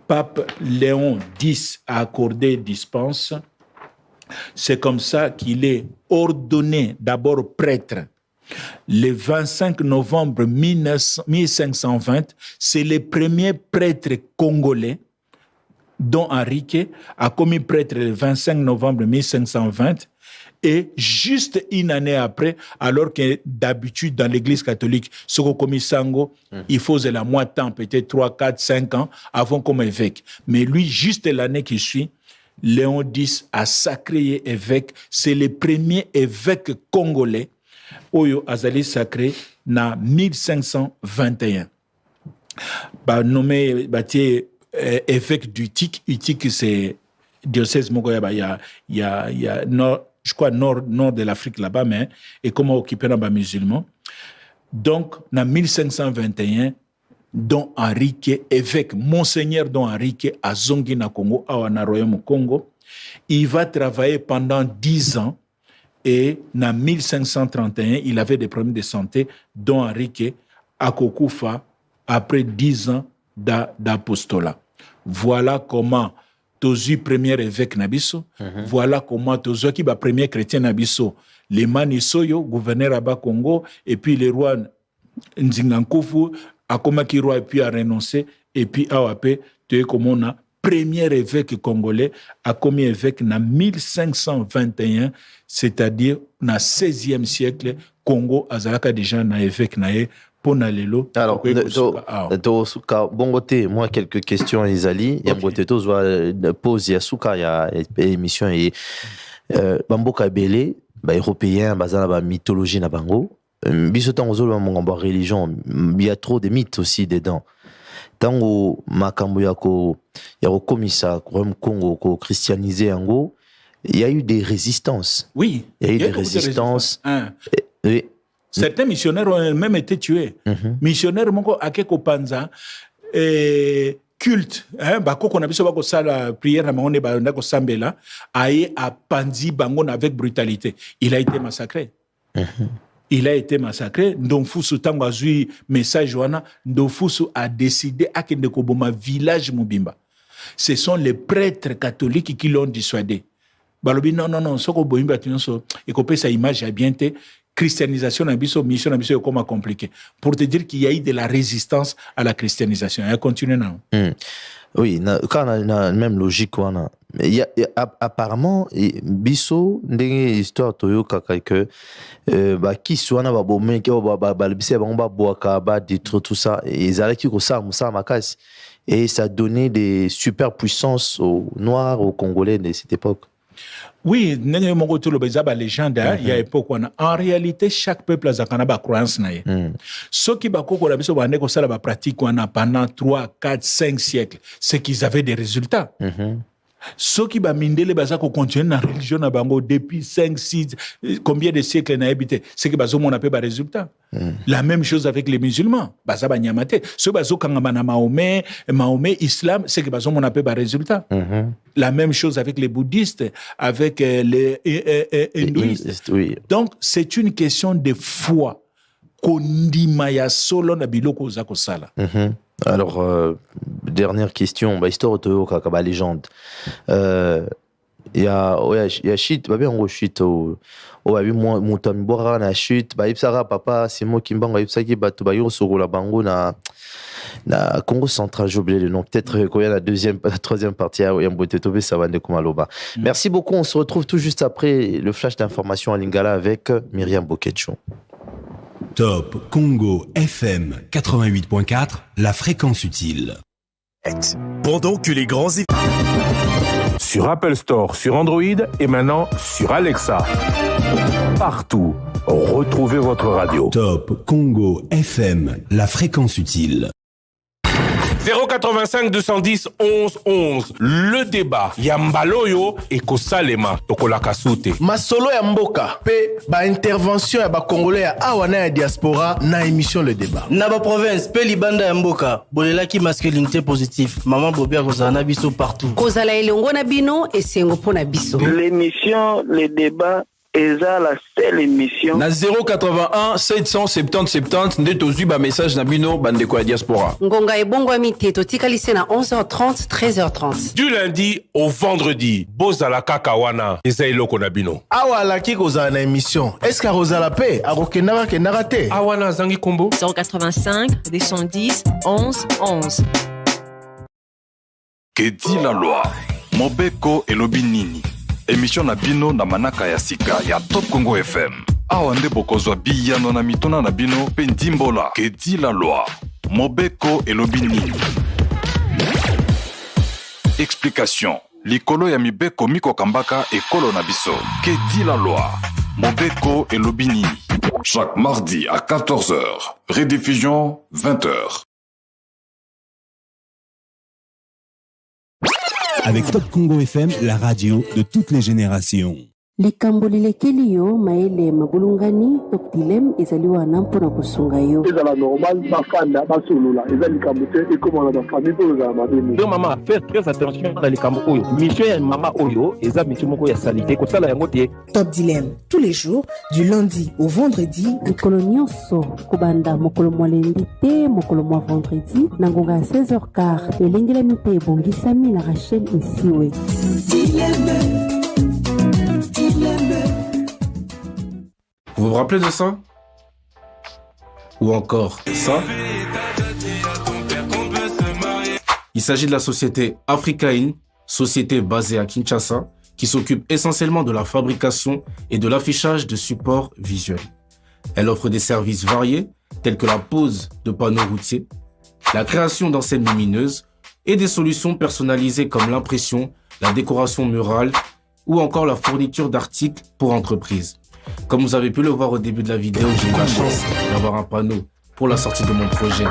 pape Léon X a accordé dispense. C'est comme ça qu'il est ordonné d'abord prêtre. Le 25 novembre 1520, c'est le premier prêtre congolais, Don Henrique, a commis prêtre le 25 novembre 1520. Et juste une année après, alors que d'habitude dans l'église catholique, ce qu'on commis sango, il faisait la moitié, peut-être 3, 4, 5 ans avant comme évêque. Mais lui, juste l'année qui suit, Léon X a sacré évêque. C'est le premier évêque congolais Oyo Azali sacré na 1521. Nommé évêque du Tic. Utic, c'est diocèse Mogoya. Il y a nord, je crois nord de l'Afrique là-bas, mais et comment occuper les musulmans. Donc, en 1521, Don Henrique, évêque, Monseigneur Don Henrique, à Zongi na Congo, à Royaume Congo, il va travailler pendant 10 ans et en 1531, il avait des problèmes de santé. Don Henrique a Kokufa après 10 ans d'apostolat. Voilà comment Tozu premier évêque Nabiso, voilà comment Tozu qui va premier chrétien Nabiso, les Manisoyo, gouverneur à Bas Congo, et puis les rois Nzingankofu, a Komaki roi et puis a renoncé, et puis a Wapé, tu es comme on a premier évêque congolais, a commis évêque en 1521, c'est-à-dire dans le 16e siècle, Congo azalaka déjà na évêque nae pour nalelo. Alors, moi quelques questions Isali, il y a ngote to zwa pause ya suka ya émission et bamboka belé, ba européen bazana ba mythologie na bango. Biso tango zolo mongambo religion, il y a trop de mythes aussi dedans. Tango makambo ya ko komisa ko Congo ko christianiser yango, il y a eu des résistances. Oui, il y a eu des résistances. Oui. Certains missionnaires ont même été tués. Missionnaire moko akeko panza culte, bako qu'on a besoin de ça la prière na mone ba ndako sambela aye a pandi bango avec brutalité. Il a été massacré. Il a été massacré. Ndonfusu tango azui message wana, Ndonfusu a décidé à kende ko boma village Mobimba. Ce sont les prêtres catholiques qui l'ont dissuadé. Balobi non, soko boimba tinso et copé sa image a bien été christianisation abisso mission abisso comment compliqué. Pour te dire qu'il y a eu de la résistance à la christianisation. Et continue non. Oui, quand on a même logique wana. Il y a apparemment biso ndenge histoire toyoka que ba kiswana ba bomé ke ba libise ba boaka ba détruire tout ça et ils qui ko ça musa makasi et ça donnait des super puissances aux noirs aux congolais de cette époque. Oui, il y a une légende, il y a époque où en réalité chaque peuple a une croyance. Ceux qui ont pratique pendant 3, 4, 5 siècles, c'est qu'ils avaient des résultats. Ceux qui ont continué la religion depuis 5, 6, combien de siècles n'a habité, c'est qu'ils ont des résultats. La même chose avec les musulmans. Ceux qui ont Mahomet, Islam, c'est qu'ils ont des résultats. La même chose avec les bouddhistes, avec les hindouistes. Oui. Donc, c'est une question de foi. Alors, dernière question, histoire de légende. Il y a chute, bien on chute au mutamibora na chute, ipsara papa Simo Kimbanga ipsaki batu bayo soro la bango na Congo central, j'ai oublié le nom. Peut-être qu'il y a la troisième partie à Yambotetové, ça va Kumaloba. Merci beaucoup, on se retrouve tout juste après le flash d'information à Lingala avec Myriam Boketcho. Top Congo FM 88.4, la fréquence utile. Pendant que les grands sur Apple Store, sur Android et maintenant sur Alexa. Partout, retrouvez votre radio. Top Congo FM, la fréquence utile. 085 210 11 11. Le débat. Yambaloyo et Kosalema Tokola Kasute. Masolo ya mboka pe ba intervention ya ba congolais ya awana ya diaspora na émission Le Débat. Na ba province pe libanda ya mboka bolelaki masculinité positive. Maman Bobia kozana biso partout. Kozala elongo na bino esengo pona biso. L'émission Le Débat est la seule émission. Na 081 770 70 nde tozui ba message na bino bandeko ya diaspora. Ngonga ebongo amite totikalise na 11h30 13h30. Du lundi au vendredi, bozala kakawana eza eloko na bino. Awala ki kozala na émission. Est-ce que rozala pe akokendaka kendaka te? Awana zangi kombo 185 210 11 11. Que dit la loi? Mobeko elobi nini? Émission na bino na manaka ya sika ya Top Congo FM. Awande bokozwa biyano na mitona na bino pe ndimbola. Que dit la loi? Mobeko elobi nini? Explication. Likolo ya mibeko miko kambaka ekolo na biso. Que dit la loi? Mobeko elobi nini? Chaque mardi à 14h. Rediffusion 20h. Avec Top Congo FM, la radio de toutes les générations. likambo lilekeli yo maele mabulungani toktilem ezaliwa na mpona kosunga yo ezala normal bafanda basolola eza likambo te ekomana na famille mpo ezala mabene donc maman faire très attention na likambo oyo mission ya mama oyo eza mission moko ya salite kosala yango te. Top Dilemme tous les jours du lundi au vendredi mikolo nyonso kobanda mokolo mwalembi te mokolo mwa vendredi na ngonga ya 16h15 elengelemi mpe ebongisami na Rachel Esiwe. Vous vous rappelez de ça? Ou encore ça? Il s'agit de la société Africaine, société basée à Kinshasa, qui s'occupe essentiellement de la fabrication et de l'affichage de supports visuels. Elle offre des services variés, tels que la pose de panneaux routiers, la création d'enseignes lumineuses et des solutions personnalisées comme l'impression, la décoration murale ou encore la fourniture d'articles pour entreprises. Comme vous avez pu le voir au début de la vidéo, j'ai eu la chance d'avoir un panneau pour la sortie de mon projet.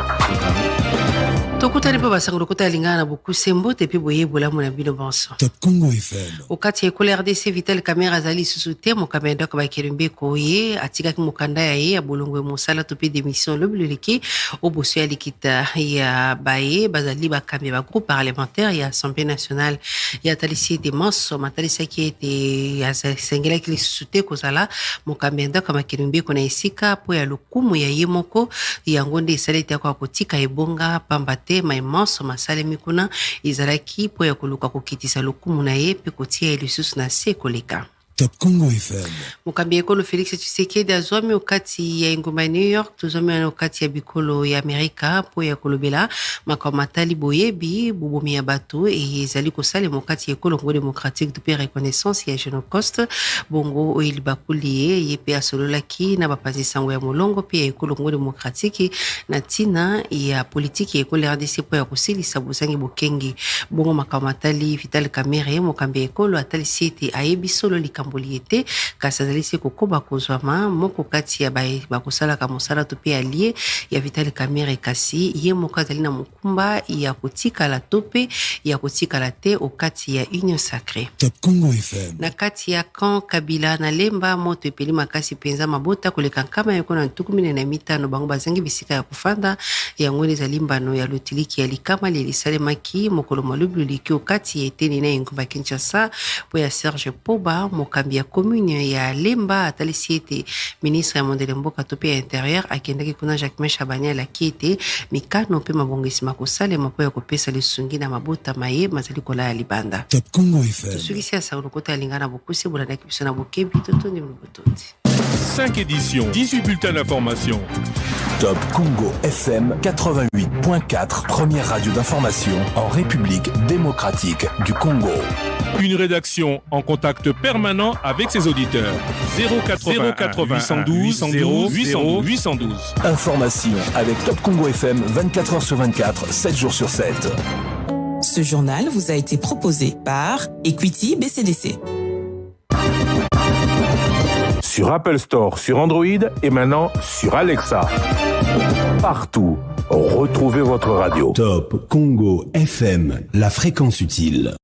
tokutani mpe basango lokota alingana na bokusembo te mpe boyebolamu na bino bonso Top Congo FM. okati ya ekolo RDC Vital Kamerhe azali lisusu te mokambi ya ndako bakeli ko ye atikaki mokanda ya ye ya bolongo ya mosala to mpe démission lobeleleki oboso ya likita ya baye bazali bakambi ya bagroupe parlementaire ya assemblée nationale ya atalisi ete manso matalisaki ete asengelaki lisusu te kozala mokambi ya ndako bakeli ko na esika mpo ya lokumu ya ye moko yango nde esali ete akoka kotika ebonga pamba te maimanso masalemi kuna ezalaki mpo ya koluka kokitisa lokumu na ye mpe kotia ye lisusu na se koleka Top Congo FM. mokambi ya ekolo Félix Tshisekedi azwami okati ya engumba ya New York tozwami okati ya bikolo ya Amerika mpo ya kolobela makambo matali boyebi bobomi ya bato ezali kosalema okati ya ekolo Congo démocratique to mpe reconnaissance ya Génocoste bongo oyo libakuli ye mpe asololaki na bapanzi sango ya molongo mpe ya ekolo Congo démocratique na ntina ya politiki ya ekolo RDC mpo ya kosilisa bozangi bokengi bongo makambo matali Vital Kamerhe mokambi ya ekolo atalisi ete ayebi solo likamboli ete kasi azalisi kokoba kozwama moko kati ya bakosalaka mosala to mpe alie ya Vital Kamerhe kasi ye moko azali na mokumba ya kotikala to mpe ya kotikala te okati ya Union Sacrée. Top Congo FM. na kati ya camp Kabila na Lemba moto epeli makasi penza mabota koleka nkama yako na 15 bango bazangi bisika ya kufanda yango ezali mbano ya lotiliki ya likama lelisalemaki mokolo malubu liki okati ya eteni na engumba Kinshasa po ya Serge Poba mokambi ya commune ya Lemba atalisi ete ministre ya mondele mboka to pe ya intérieur akendaki kuna Jacques Chabani alaki ete mikano mpe mabongisi makosalema po ya kopesa lisungi na mabota maye mazali kola ya libanda. Top Congo FM. tosukisi ya sauro kota alingana bokusi bolandaki biso na bokebi totondi mobotondi 5 éditions, 18 bulletins d'information. Top Congo FM 88.4, première radio d'information en République démocratique du Congo. Une rédaction en contact permanent avec ses auditeurs. 080 812 812. Information avec Top Congo FM 24h sur 24, 7 jours sur 7. Ce journal vous a été proposé par Equity BCDC. Sur Apple Store, sur Android et maintenant sur Alexa. Partout, retrouvez votre radio. Top Congo FM, la fréquence utile.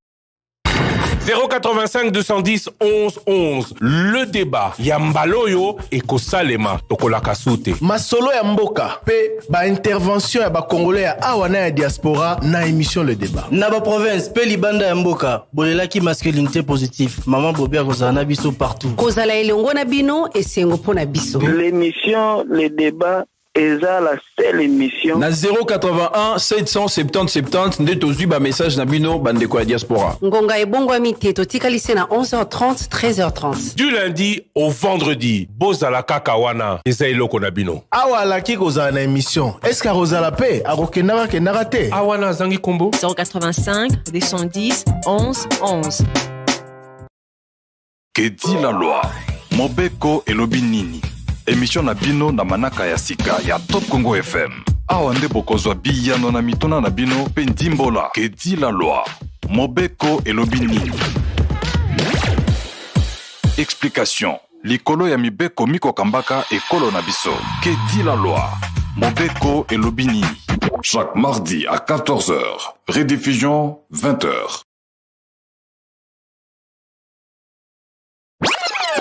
085 210 11 11. Le débat. Yambaloyo et Kosalema. Tokolaka Soute. masolo ya mboka pe ba intervention ya ba congolais ya awana ya diaspora na émission le débat na ba province pe libanda ya mboka bolelaki masculinité positive maman Bobia kozala na biso partout kozala elongo na bino esengo mpo na biso l'émission le débat eza la seule émission na 081 770 70 nde tozwi ba message na bino bandeko ya diaspora ngonga ebongwami te totikalise na 11h30 13h30 Du lundi au vendredi. Bozala Kakawana. Eza eloko na bino. awa alaki kozala na émission est-ce que akozala pe akokendaka te Awana zangi kombo 085 210 11 11. Que dit la loi? Mobeko elobi nini? Émission na bino na manaka ya sika ya Top Congo FM. Awa nde bokozwa biyano na mitona na bino pe ndimbola. Que dit la loi? Mobeko elobi nini? Explication. Likolo ya mibeko miko kambaka ekolo na biso. Que dit la loi? Mobeko elobi nini? Chaque mardi à 14h. Rediffusion 20h.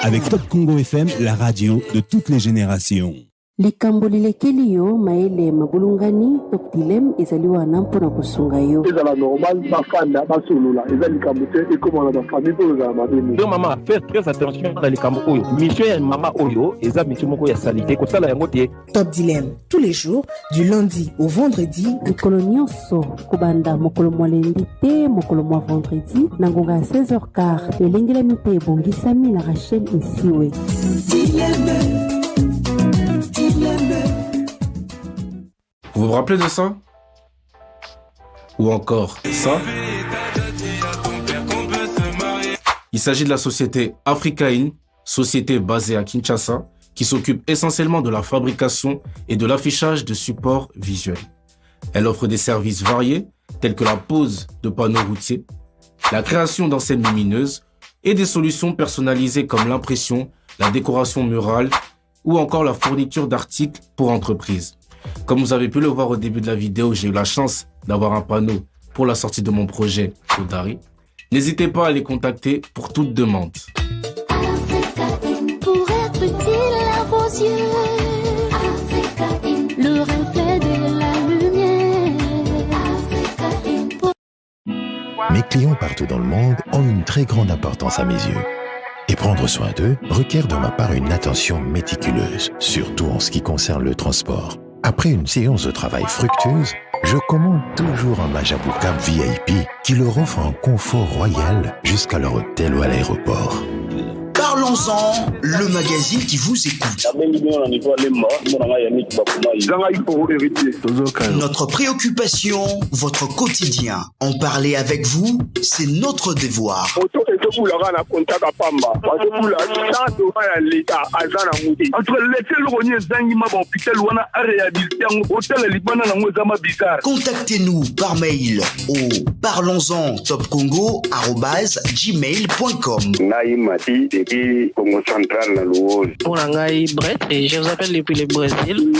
Avec Top Congo FM, la radio de toutes les générations. likambo lilekeli yo maele mabulungani toktilem ezaliwa na mpona kosunga yo ezala normal bafanda basolola eza likambo te ekomana bafamille mpo ezala mabeni donc mama faire très attention na likambo oyo mission ya mama oyo eza mission moko ya salite kosala yango te. Top Dilemme, tous les jours, du lundi au vendredi. likolo nyonso kobanda mokolo mwalendi te mokolo mwa vendredi na ngonga ya 16h15 elengelami mpe ebongisami na Rachel Nsiwe. Vous vous rappelez de ça? Ou encore ça? Il s'agit de la société Africaine, société basée à Kinshasa, qui s'occupe essentiellement de la fabrication et de l'affichage de supports visuels. Elle offre des services variés, tels que la pose de panneaux routiers, la création d'enseignes lumineuses et des solutions personnalisées comme l'impression, la décoration murale ou encore la fourniture d'articles pour entreprises. Comme vous avez pu le voir au début de la vidéo, j'ai eu la chance d'avoir un panneau pour la sortie de mon projet Odari, n'hésitez pas à les contacter pour toute demande. Pour être utile à vos yeux, le reflet de la lumière. Mes clients partout dans le monde ont une très grande importance à mes yeux. Et prendre soin d'eux requiert de ma part une attention méticuleuse, surtout en ce qui concerne le transport. Après une séance de travail fructueuse, je commande toujours un Majabou Cab VIP qui leur offre un confort royal jusqu'à leur hôtel ou à l'aéroport. Parlons-en, le magazine qui vous écoute. Notre préoccupation, votre quotidien. En parler avec vous, c'est notre devoir. Contactez-nous par mail au parlonsentopcongo@gmail.com. Congo Central, pour Nangaï Brett, et je vous appelle depuis le Brésil.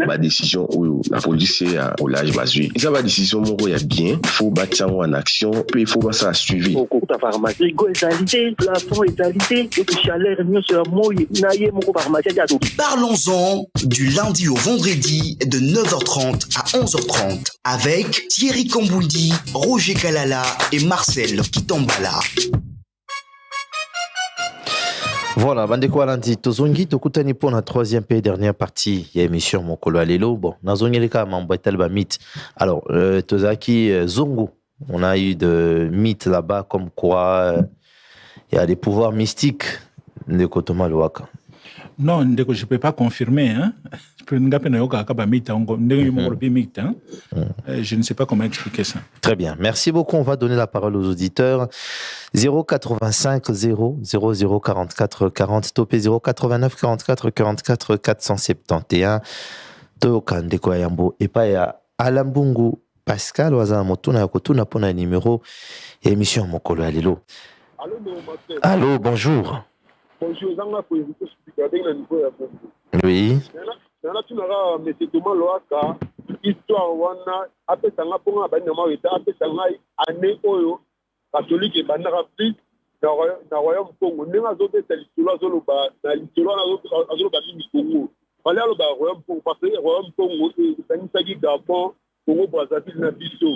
Ma décision, la police est au large basé. Ça va décision, mon il y a bien. Il faut battre en action, puis il faut pas ça suivre. Au cours de la pharmacie, il égalité, plafond égalité, et puis chaleur, mieux sur moi, naïe, mon pharmacie. Parlons-en du lundi au vendredi de 9h30 à 11h30 avec Thierry Kambouldi, Roger Kalala et Marcel Kitambala. Voilà, bandeko alandi tozongi tokutani pour la troisième et dernière partie de l'émission Mokolo Alelo. Bon, nazongi leka mamboetel ba mythe. Alors, tozaki Zongo, on a eu de mythes là-bas comme quoi il y a des pouvoirs mystiques de Kotoma Loaka. Non, je ne peux pas confirmer. Hein? Je ne sais pas comment expliquer ça. Très bien. Merci beaucoup. On va donner la parole aux auditeurs. 085 0 00 44 40 topé 089 44 44 471 Toka Ndeko Yambo et pas ya Alambungu Pascal Waza Motuna Yakotuna pona numéro émission Mokolo Alelo. Allô, bonjour. Bonjour, oui. Histoire wana apesanga ponga bana maweta apesanga ane oyo catholique bandaka plus na royaume Congo nenga zote lisolo azoloba na lisolo azoloba mini Congo bale aloba royaume Congo parce que royaume Congo esangisaki Gabon Congo Brazzaville na biso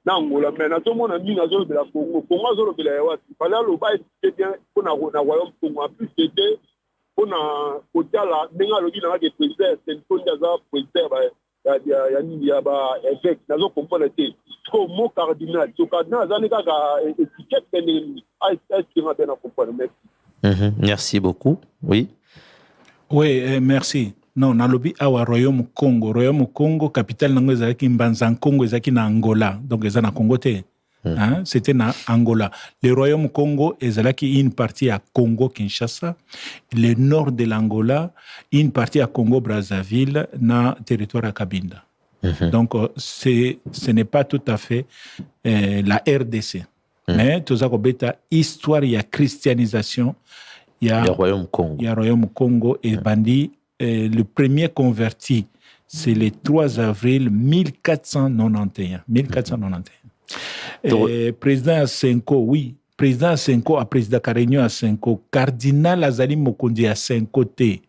na Angola mais nazomona mingi azolobela Congo azolobela ya wati bale aloba c'est bien mpona na royaume Congo en plus c'était mpona kotala ndenge alobi nanga ke président Sentondi aza président ya ba évêque nazo comprendre te ko mo cardinal to cardinal azali kaka étiquette pendeni est-ce que on comprendre merci beaucoup. Oui, merci. Non, nalobi awa Royaume Congo capitale nango ezalaki Mbanza Congo ezalaki na Angola, donc eza na Congo te. Hein? C'était na Angola. Le Royaume Congo ezalaki une partie à Congo Kinshasa, le nord de l'Angola, une partie à Congo Brazzaville, na territoire à Cabinda. Donc ce n'est pas tout à fait la RDC. Mais tout ça beta histoire il y a christianisation, il y a Royaume Congo. Il y a Royaume Congo et bandi le premier converti c'est le 3 avril 1491. Président Senko, oui. Président Senko a président Karenyo à Senko. Cardinal Azali Mokondi à Senko T.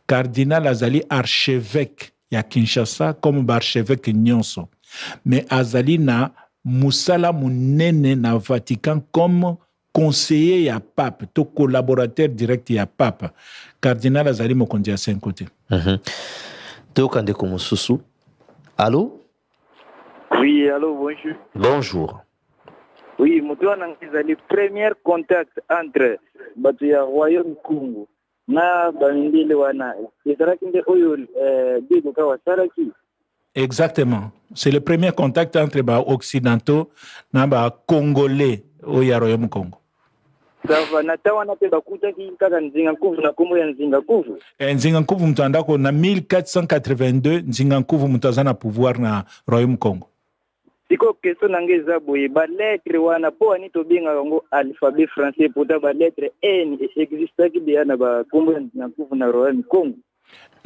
Cardinal Azali archevêque à Kinshasa comme archevêque Nyonso. Mais Azali na Moussala Mounene na Vatican comme conseiller à pape, to collaborateur direct à pape. Cardinal Azali Mokondi à Senko T. Tokande Komosusu. Allô? Oui, allô, bonjour. Bonjour. Oui, Moutouana, c'est le premier contact entre le Royaume Congo na Bandile wana. Exactement. C'est le premier contact entre les Occidentaux et les Congolais au Royaume Congo. Nzingankuvu mtandako na 1482 Nzingankuvu mtazana pouvoir na Royaume Congo. Siko question nangeza boye ba lettre wana po ani to binga ngo alphabet français pour ta ba lettre N existe ki bien na ba Congo na Royaume Congo.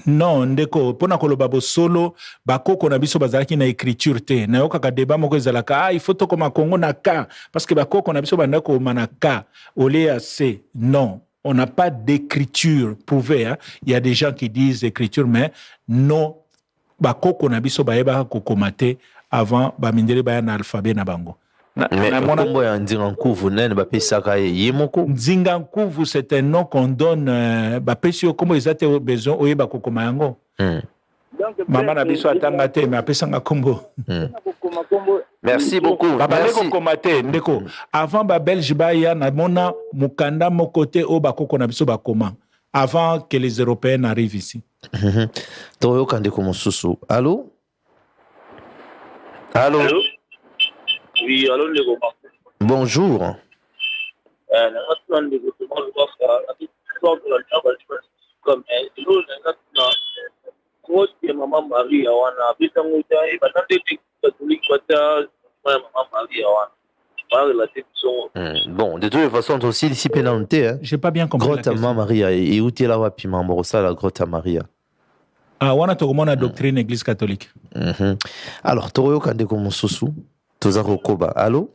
Non, ndeko, pona koloba bo solo, bakoko na biso bazalaki na écriture te. Na yoka ka débat moko ezalaka, il faut to koma Congo na ka parce que bakoko na biso banda ko manaka olé à C. Non, on n'a pas d'écriture prouvée, hein. Il y a des gens qui disent écriture mais non bakoko na biso baeba ko komate avant ba mindele ba na alphabet na bango. Mais kombo ya Nzingankuvu nene bapesaka yemoko. Nzingankuvu c'est un nom qu'on donne bapesi kombo ezate besoin oyeba kokoma yango. Maman na biso atanga te mais apesanga kombo. Merci beaucoup. Merci. Komate ndeko. Avant ba Belge ba ya na mona mukanda mokote o bakoko na biso bakoma. Avant que les Européens arrivent ici. Toyo kandeko mosusu. Allô? Allô? Oui, allô, les gars. Bonjour. Maman Marie, bon, de toutes les façons, aussi ici pénalité. Hein. J'ai pas bien compris. Grotta Maria et où la wapi ça la Grotta Maria. Ah, on a tout la doctrine Église catholique. Alors, Toroyo Kandeko Mosusu, Toza Rokoba. Allô?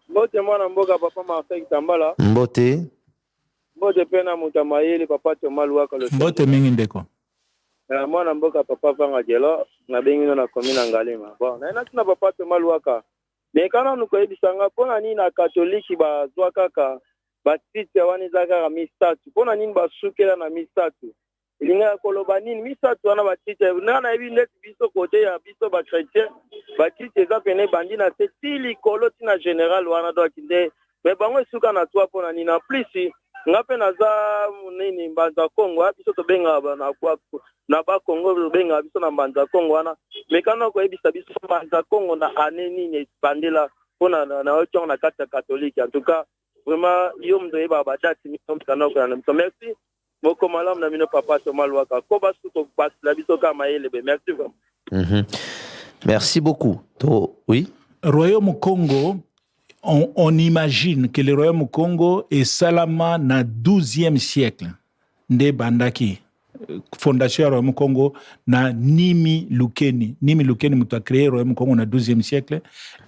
Mbote mwana mboka papa Marseille Tambala. Mbote. Mbote pena mutamayeli papa Tomaluaka le. Mbote mingi ndeko. Mwana mboka papa Vanga Gelo na bengino na komina Ngalema. Bon, na ina tuna papa Tomaluaka. Mais kana nukoyebisanga pona nini na katoliki bazwa kaka batite wani zaka mistatu. Pona nini basukela na mistatu. Linga koloba nini misatu wana batite na ebi net biso kote ya biso ba chrétien batite za pene bandi na setili koloti na général wana do akinde mais bango suka na toi pona nini en plus ngape na za nini mbanza Kongo biso to benga na kwa na ba Kongo to benga biso na mbanza Kongo wana mais kana ko ebisa biso mbanza Kongo na ane nini bandela pona na ocho na carte catholique en tout cas vraiment yo mdo eba ba date mi kana ko na merci. Beaucoup malam na mino papa Tomaluaka. Koba suto bas la biso kama elebe. Merci vraiment. Merci beaucoup. Oui. Royaume Congo, on imagine que le Royaume Congo est salama na 12e siècle. Nde bandaki. Fondation du Royaume Congo na Nimi Lukeni. Nimi Lukeni mutu a créé le Royaume Congo na 12e siècle.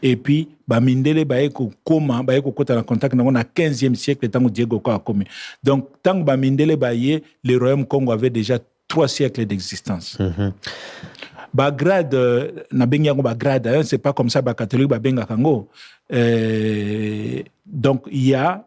Et puis, Mindele baeko koma, baeko kota na contact na 15e siècle, tango Diego Ko a commis. Donc, tango Mindele baye, le Royaume Congo avait déjà 3 siècles d'existence. Grade, na bengiango grade, hein, c'est pas comme ça, catholique, benga kango. Donc, il y a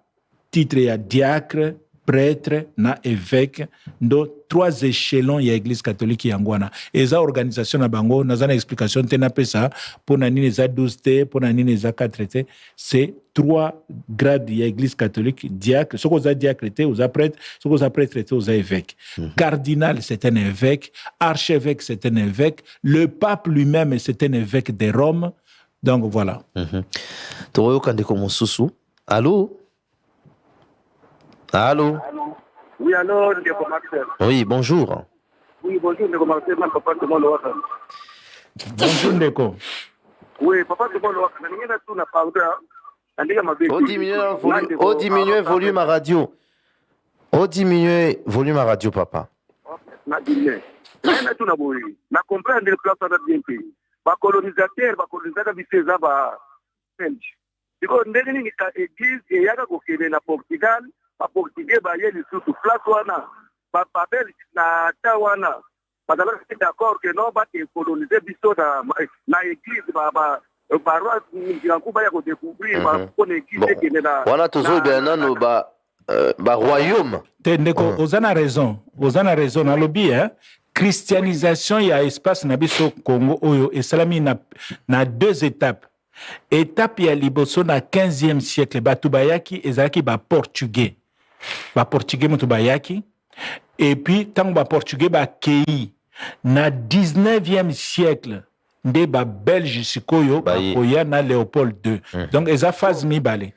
titre, il y a diacre, prêtre na évêque do 3 échelons ya église catholique yangwana eza organisation na bango nazana explication tena pesa pona nini za 12 te pona nini za 4 te c'est 3 grades ya église catholique diacre soko za diacre te ou za prêtre soko za prêtre te ou za évêque cardinal c'est un évêque archevêque c'est un évêque le pape lui-même c'est un évêque de Rome donc voilà Toroyo Kandeko Mosusu. Allô? Allô? Oui, allô, Ndeko Marcel. Oui, bonjour. Oui, bonjour, Ndeko Marcel, man, papa Tomaluaka. Bonjour, Ndeko. Oui, papa Tomaluaka, na tout na pardon. Oh, diminuez volume à radio. Oh, diminuez volume à radio, papa. Na diminuer. Na tout na boui. Na comprendre le plan ça bien fait. Ba colonisateur biseza ba French. Diko ndenge ni ka église et yaka ko kele na Portugal. Pa Portugais ba ye lisusu place wana ba Belge na tawana bazala d'accord que non ba coloniser biso na église ba roi ngirankuba ya ko découvrir ba ko église que na wana tozo benano ba royaume ndeko ozana raison na lobby hein christianisation ya espace na biso Congo oyo esalami na 2 étapes. Étape ya liboso na 15e siècle batu bayaki ezalaki ba portugais mutu bayaki et puis tant ba portugais ba kei na 19e siècle nde ba belge sikoyo ba koya na Léopold II donc eza phase mibale.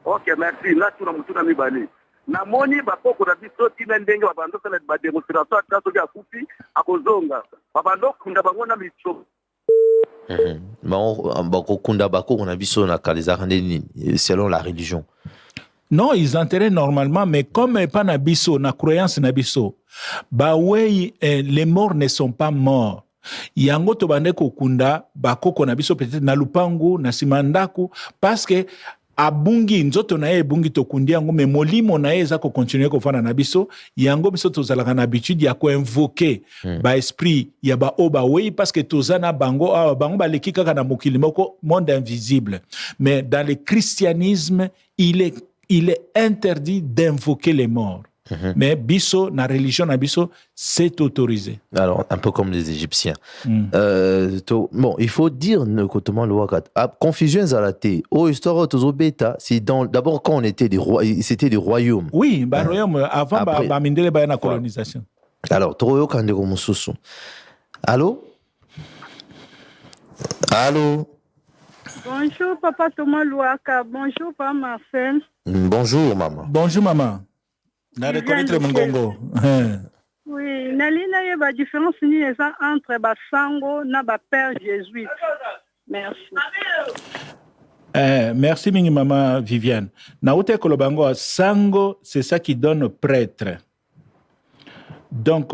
OK, merci. Là tu na mutu na mibale na moni ba poko na biso tina ndenge ba bando sala ba démonstration ataso ya kufi akozonga ba bando kunda bango na miso selon la religion. Non, ils enterraient normalement, mais comme pas na biso, na croyance na biso, bah ouais, les morts ne sont pas morts. Yango to bande kokunda bakoko na biso peut-être na lupangu na simandaku parce que abungi nzoto na ye bungi to kundi yango mais molimo na ye za ko continuer ko fana na biso yango biso to zalaka na habitude ya ko invoquer ba esprit ya ba oba oui parce que tozana bango bango ba leki kaka na mokili moko monde invisible mais dans le christianisme il est interdit d'invoquer les morts. Mais biso, na religion na biso, c'est autorisé. Alors, un peu comme les Égyptiens. Bon, il faut dire notamment le wakat. Confusion zalate. Oh, histoire de bêta, c'est d'abord quand on était des rois, c'était des royaumes. Oui, bah royaume avant ba mindele ba na colonisation. Alors, toroyo kande ko mususu. Allô? Allô? Bonjour papa Thomas Louaka. Bonjour papa Marcel. Bonjour maman. Bonjour maman. Na reconnaître mon Congo. Oui, nalina ye ba différence ni eza entre ba sango na ba père jésuite. Merci. Merci mingi maman Viviane. Na ote kolobango sango c'est ça qui donne prêtre. Donc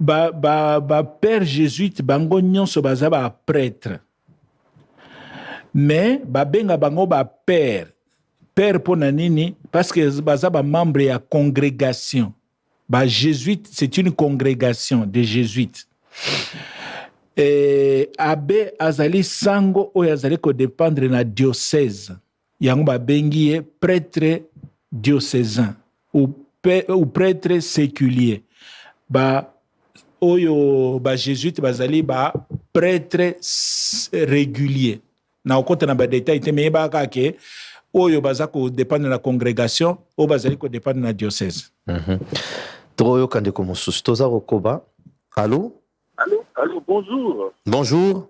ba père jésuite bango nyonso baza ba prêtre. Mais ba benga bango ba père. Père pour nanini, parce que bazaba membre ya congrégation. Ba jésuite, c'est une congrégation de jésuites. Et abbé azali sango o azali ko dépendre na diocèse. Yango ba bengi prêtre diocésain ou prêtre séculier. Ba oyo ba jésuite bazali ba prêtre régulier. Na okota na ba détail te me ba ka ke oyo bazako dépendre de la congrégation, o bazali ko dépendre de la diocèse. Troyo kande ko mususu toza kokoba. Allô? Allô, bonjour. Bonjour.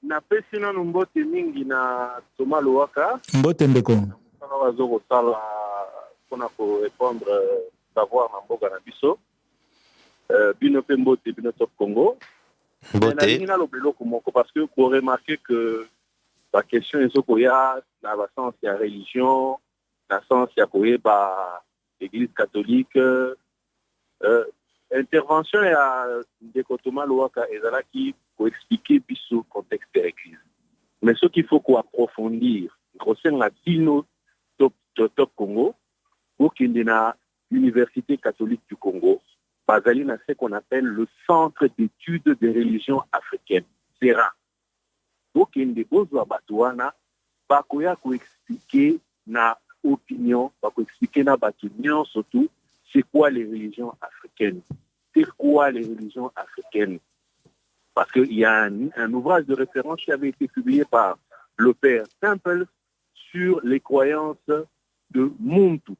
Na pesina mbote mingi na Thomas Louaka. Mbote ndeko. Sana wazoko sala pona ko répondre savoir na mboka na biso. Bino pe mbote bino top Congo. Mbote. Na lobelo komoko parce que vous remarquez que la question est qu'il y a la sens de la religion, la sens de l'église catholique, intervention de Thomas Louaka et Zala qui pour expliquer le contexte de l'église. Mais ce qu'il faut approfondir, c'est la Dino top Congo, pour qu'il y ait une université catholique du Congo, basée dans ce qu'on appelle le centre d'études des religions africaines, CERA. Donc, il y a des batouana, bakoya ko expliquer na opinion, bako expliquer na batunion surtout, c'est quoi les religions africaines? C'est quoi les religions africaines? Parce qu'il y a un ouvrage de référence qui avait été publié par le père Temple sur les croyances de Muntu.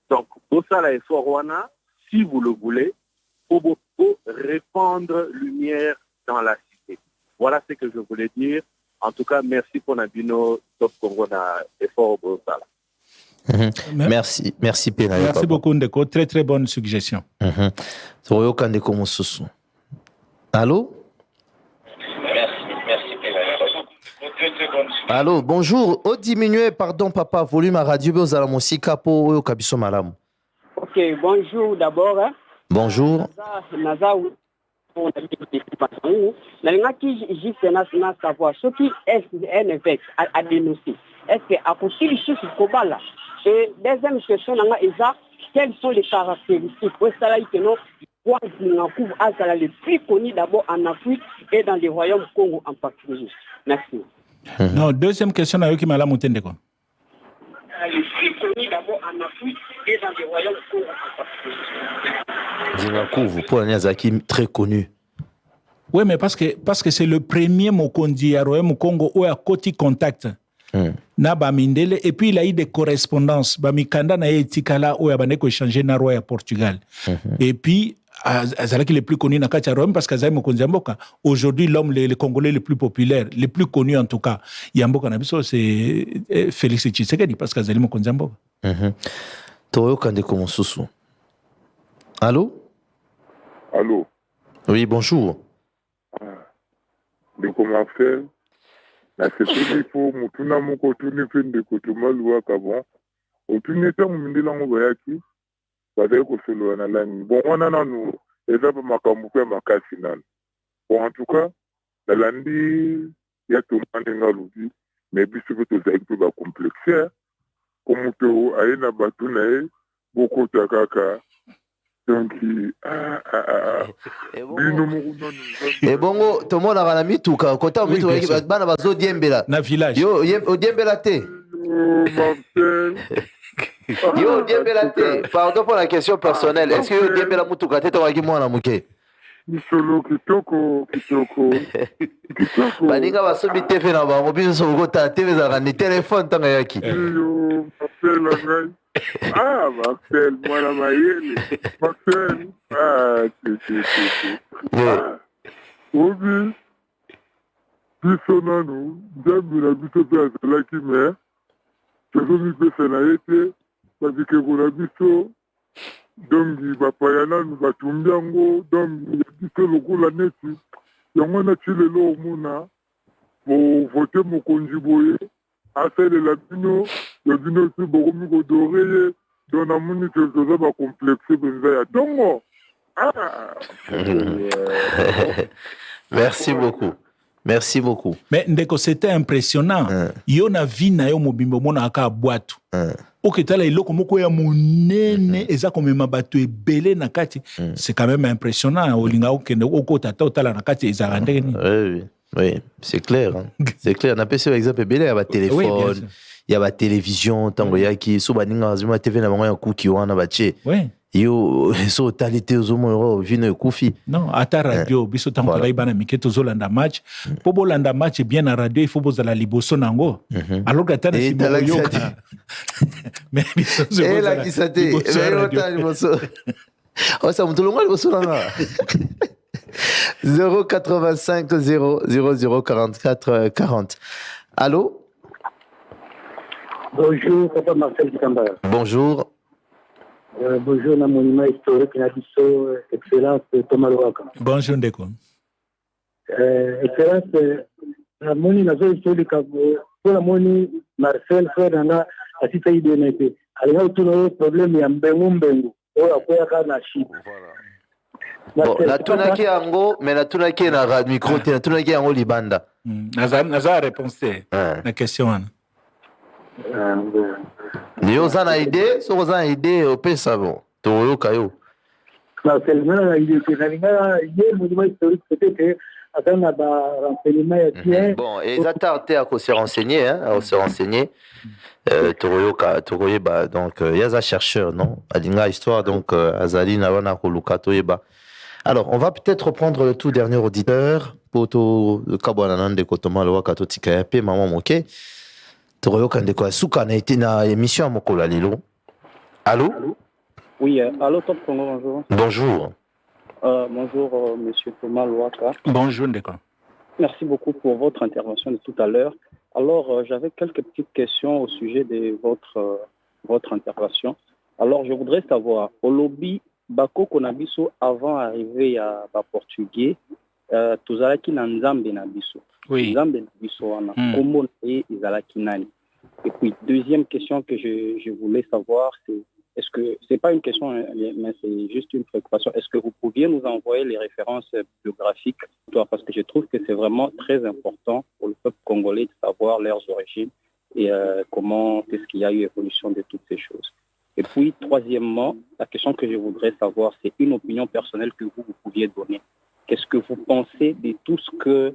Donc, pour ça, la Forwana, si vous le voulez, pour répandre lumière dans la cité. Voilà ce que je voulais dire. En tout cas, merci pour Nabino Top Congo na effort pour ça. Merci Pena. Merci beaucoup Ndeko, très très bonne suggestion. Allô? Merci Pena. Allô, bonjour. Oh, diminuez, pardon papa, volume à radio Bezala Mosika pour Kabiso Malam. Ok, bonjour d'abord. Bonjour. Nalingaki juste na savoir ce qui est un évêque à dénoncer. Est-ce que à côté du chiffre Kobala et deuxième question nanga eza quelles sont les caractéristiques pour cela que non quoi le plus connu d'abord en Afrique et dans les royaumes Congo en particulier. Merci. Non, deuxième question na yoki mala mutende ko. Le plus connu d'abord en Afrique et dans les royaumes Congo en particulier. Zingakuvu, pour Niazaki, très connu. Oui, mais parce que c'est le premier Mokondi à Royaume Congo où il y a côté contact. Na Bamindele, et puis il a eu des correspondances. Bamikanda na etikala où il a échangé na Roya Portugal. Et puis, Azalaki le plus connu na Katia Royaume parce qu'Azay Mokondi Yamboka. Aujourd'hui, l'homme, le Congolais le plus populaire, le plus connu en tout cas, Yamboka Nabiso, c'est Félix Tshisekedi parce qu'Azay Mokondi Yamboka. Toyo Kandeko Monsusu. Allô? Allô? Oui, bonjour. De comment faire? na sepeli fo mutuna moko tuni pende kotuma luaka bon otuni ta mumindela ngo bayaki bazali kosolola na lani bon wana nanu eza pa makambo pe makasi nanu bon en tout cas nalandi ya tomande nga lobi mais biso pe tozali mpe bacomplexe ko moto aye na bato na ye bokota kaka donc bino moko nanu ebongo tomonaka na mituka kota mituka bana bazodiembela na village yo odiembela te yo odiembela te pardon pour la question personnelle est-ce que yo odiembela mutuka te tokaki mwana moke misolo kitoko baninga basomi tefe na bango biso sokokotala tv ezalaka ni telefone ntango yaki Marcel ngai Marcel mwana mayele Marcel obi biso nanu nzambe na biso mpe azalaki me tozomipesa na ye te babikeko na biso dongi bapaya nanu batumbi yango dongi ya biso lokola neti yango nati lelo omona bovote mokonzi boye asalela bino ya bino mpe bokomi kodore ye don namoni toza bacomplexe benza ya ntongo merci beaucoup mais ndeko c'était impressionnant yo na vie na yo mobimbo monaka abwatu oketala eloko moko ya monene eza komema bato ebele na kati c'est quand même impressionnant olinga okende okota ta otala na kati ezaka ndenge nini oui c'est clair c'est clair na pesi exemple ebele ya batelefone ya batelevizio ntango yaki so baninga azima tv na bango ya kuki wana batie yo so otali te ozomona vino ekufi non ata radio biso ntango tolai bana mike tozolanda match mpo bolanda match bien na radio il faut bozala liboso nango alors ata na nsima oyoka mais biso elakisa te ota liboso osa moto longo liboso nanga 085 000 44 40. Allô? Bonjour, Papa Marcel Kitambara. Bonjour. Bonjour, na monument historique, na biso, Excellence Thomas Louaka. Bonjour, Ndeko. Excellence, na moni na zo historique, pour la moni Marcel, frère, na asita IDNP. Alinga utuna problème ya mbengu. Oya kweka na ship. Bon, natunaki yango, mais natunaki na micro te, natunaki yango libanda. Naza réponse te, na question wana. Yo zana idée, so zana idée opesa bon. Toyoka yo. Na seulement na idée que na idée monument historique peut-être atana ba renseignement ya bien. Bon, et ça tardé à se renseigner Toyoka Toyoba donc yaza chercheur non, alinga histoire donc azali na wana koluka toyeba. Alors, on va peut-être reprendre le tout dernier auditeur poto kabwana nande kotoma lo wakato tikayape maman moke. Toroyoka ndeko asuka na été na émission mokola lilo. Allô? Oui, allô Top Congo, bonjour. Bonjour. Bonjour monsieur Thomas Louaka. Bonjour Ndeko. Merci beaucoup pour votre intervention de tout à l'heure. Alors, j'avais quelques petites questions au sujet de votre intervention. Alors, je voudrais savoir, au lobby Bako Konabiso, avant d'arriver à Portugais, tozalaki na nzambe na biso. Oui. Nzambe na biso wana. Comment ezalaki nani? Et puis, deuxième question que je voulais savoir, c'est est-ce que, c'est pas une question, mais c'est juste une préoccupation, est-ce que vous pouviez nous envoyer les références biographiques, parce que je trouve que c'est vraiment très important pour le peuple congolais de savoir leurs origines et comment est-ce qu'il y a eu évolution de toutes ces choses. Et puis, troisièmement, la question que je voudrais savoir, c'est une opinion personnelle que vous pouviez donner. Qu'est-ce que vous pensez de tout ce que,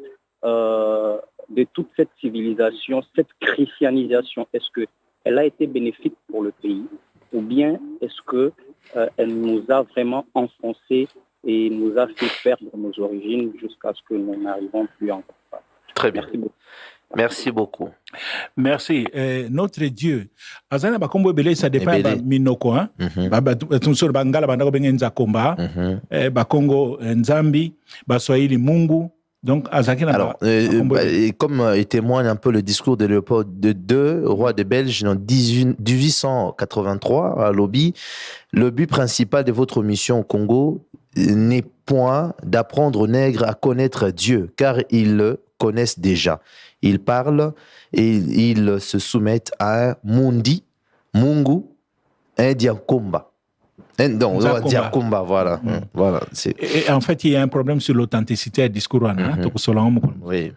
de toute cette civilisation, cette christianisation? Est-ce qu'elle a été bénéfique pour le pays? Ou bien est-ce qu'elle nous a vraiment enfoncés et nous a fait perdre nos origines jusqu'à ce que nous n'arrivons plus encore? Très bien. Merci beaucoup. Merci. Notre Dieu. Azana bakombo ebele ça dépend ba minoko hein. Ba tunsoro bangala bandako bengenza komba. Bakongo nzambi, baswahili Mungu. Donc, alors, comme il témoigne un peu le discours de Léopold II, roi des Belges, en 1883 à Lobi, le but principal de votre mission au Congo n'est point d'apprendre aux nègres à connaître Dieu, car ils le connaissent déjà. Ils parlent et ils se soumettent à un mungu, un diakomba. Donc, diakomba, voilà. Voilà. Et en fait, il y a un problème sur l'authenticité du discours. Oui.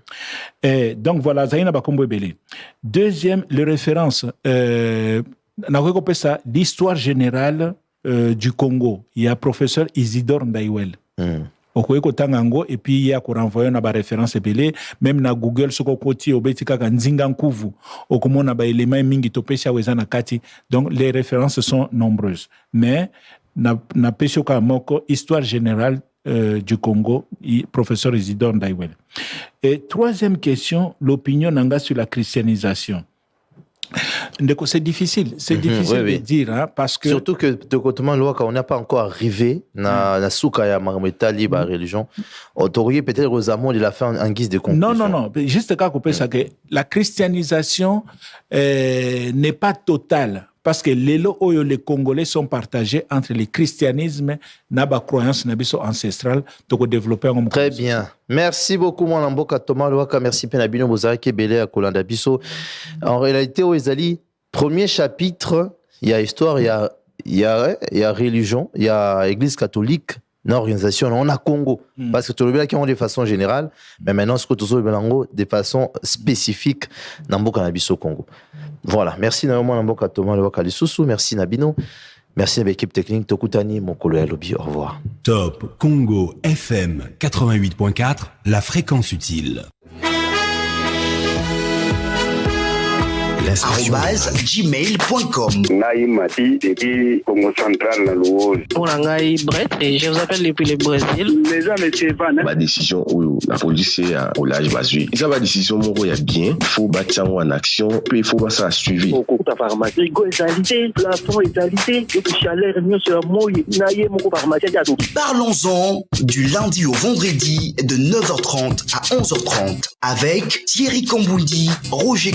Et donc, voilà, Zaina Bakombo Ebele. Deuxième, les références. L'histoire générale du Congo. Il y a professeur Isidore Ndaïwel. Et puis il y a qu'on renvoie une référence ebele même na Google soko koti obetika kanzinga nkuvu okomona ba éléments mingi topesha wezana kati. Donc les références sont nombreuses, mais na peshoka moko histoire générale du Congo, professeur Isidore Ndaïwel. Et troisième question, l'opinion nanga sur la christianisation. C'est difficile, de dire, hein, parce que... Surtout que, on n'a pas encore arrivé na souka ya marmetali ba religion. Autorier peut-être aux amants de la fin en guise de conclusion. Non. Juste quand on ça que la christianisation n'est pas totale. Parce que les Congolais sont partagés entre le christianisme et la croyance ancestrale pour développer un... Très bien. Merci beaucoup, mon amboka Thomas Louaka. Merci, Penabino Bozareke Belé à Kolanda Bisso. En réalité, au Ezali, premier chapitre, il y a histoire, il y a religion, il y a église catholique, une organisation, on a Congo. Parce que tout le monde qui ont de façon générale, mais maintenant, ce que tout le monde de façon spécifique dans le Congo. Voilà. Merci, Namboka Thomas Louaka Lissousou. Merci, Nabino. Merci à l'équipe technique. Tokutani, mon collègue Lobby. Au revoir. Top Congo FM 88.4, la fréquence utile. @gmail.com. Naï Mati depuis Congo Central na Louose. Pour Naï Brett et je vous appelle depuis le Brésil. Les gens monsieur Van. Ma décision où la police au large basui. Ça va décision mon il y a bien, faut battre en action, puis il faut pas ça suivi. Au cours de pharmacie, égalité, plafond égalité, donc chaleur mieux sur moi, naïe mon pharmacie. Parlons-en du lundi au vendredi de 9h30 à 11h30 avec Thierry Kamboundi, Roger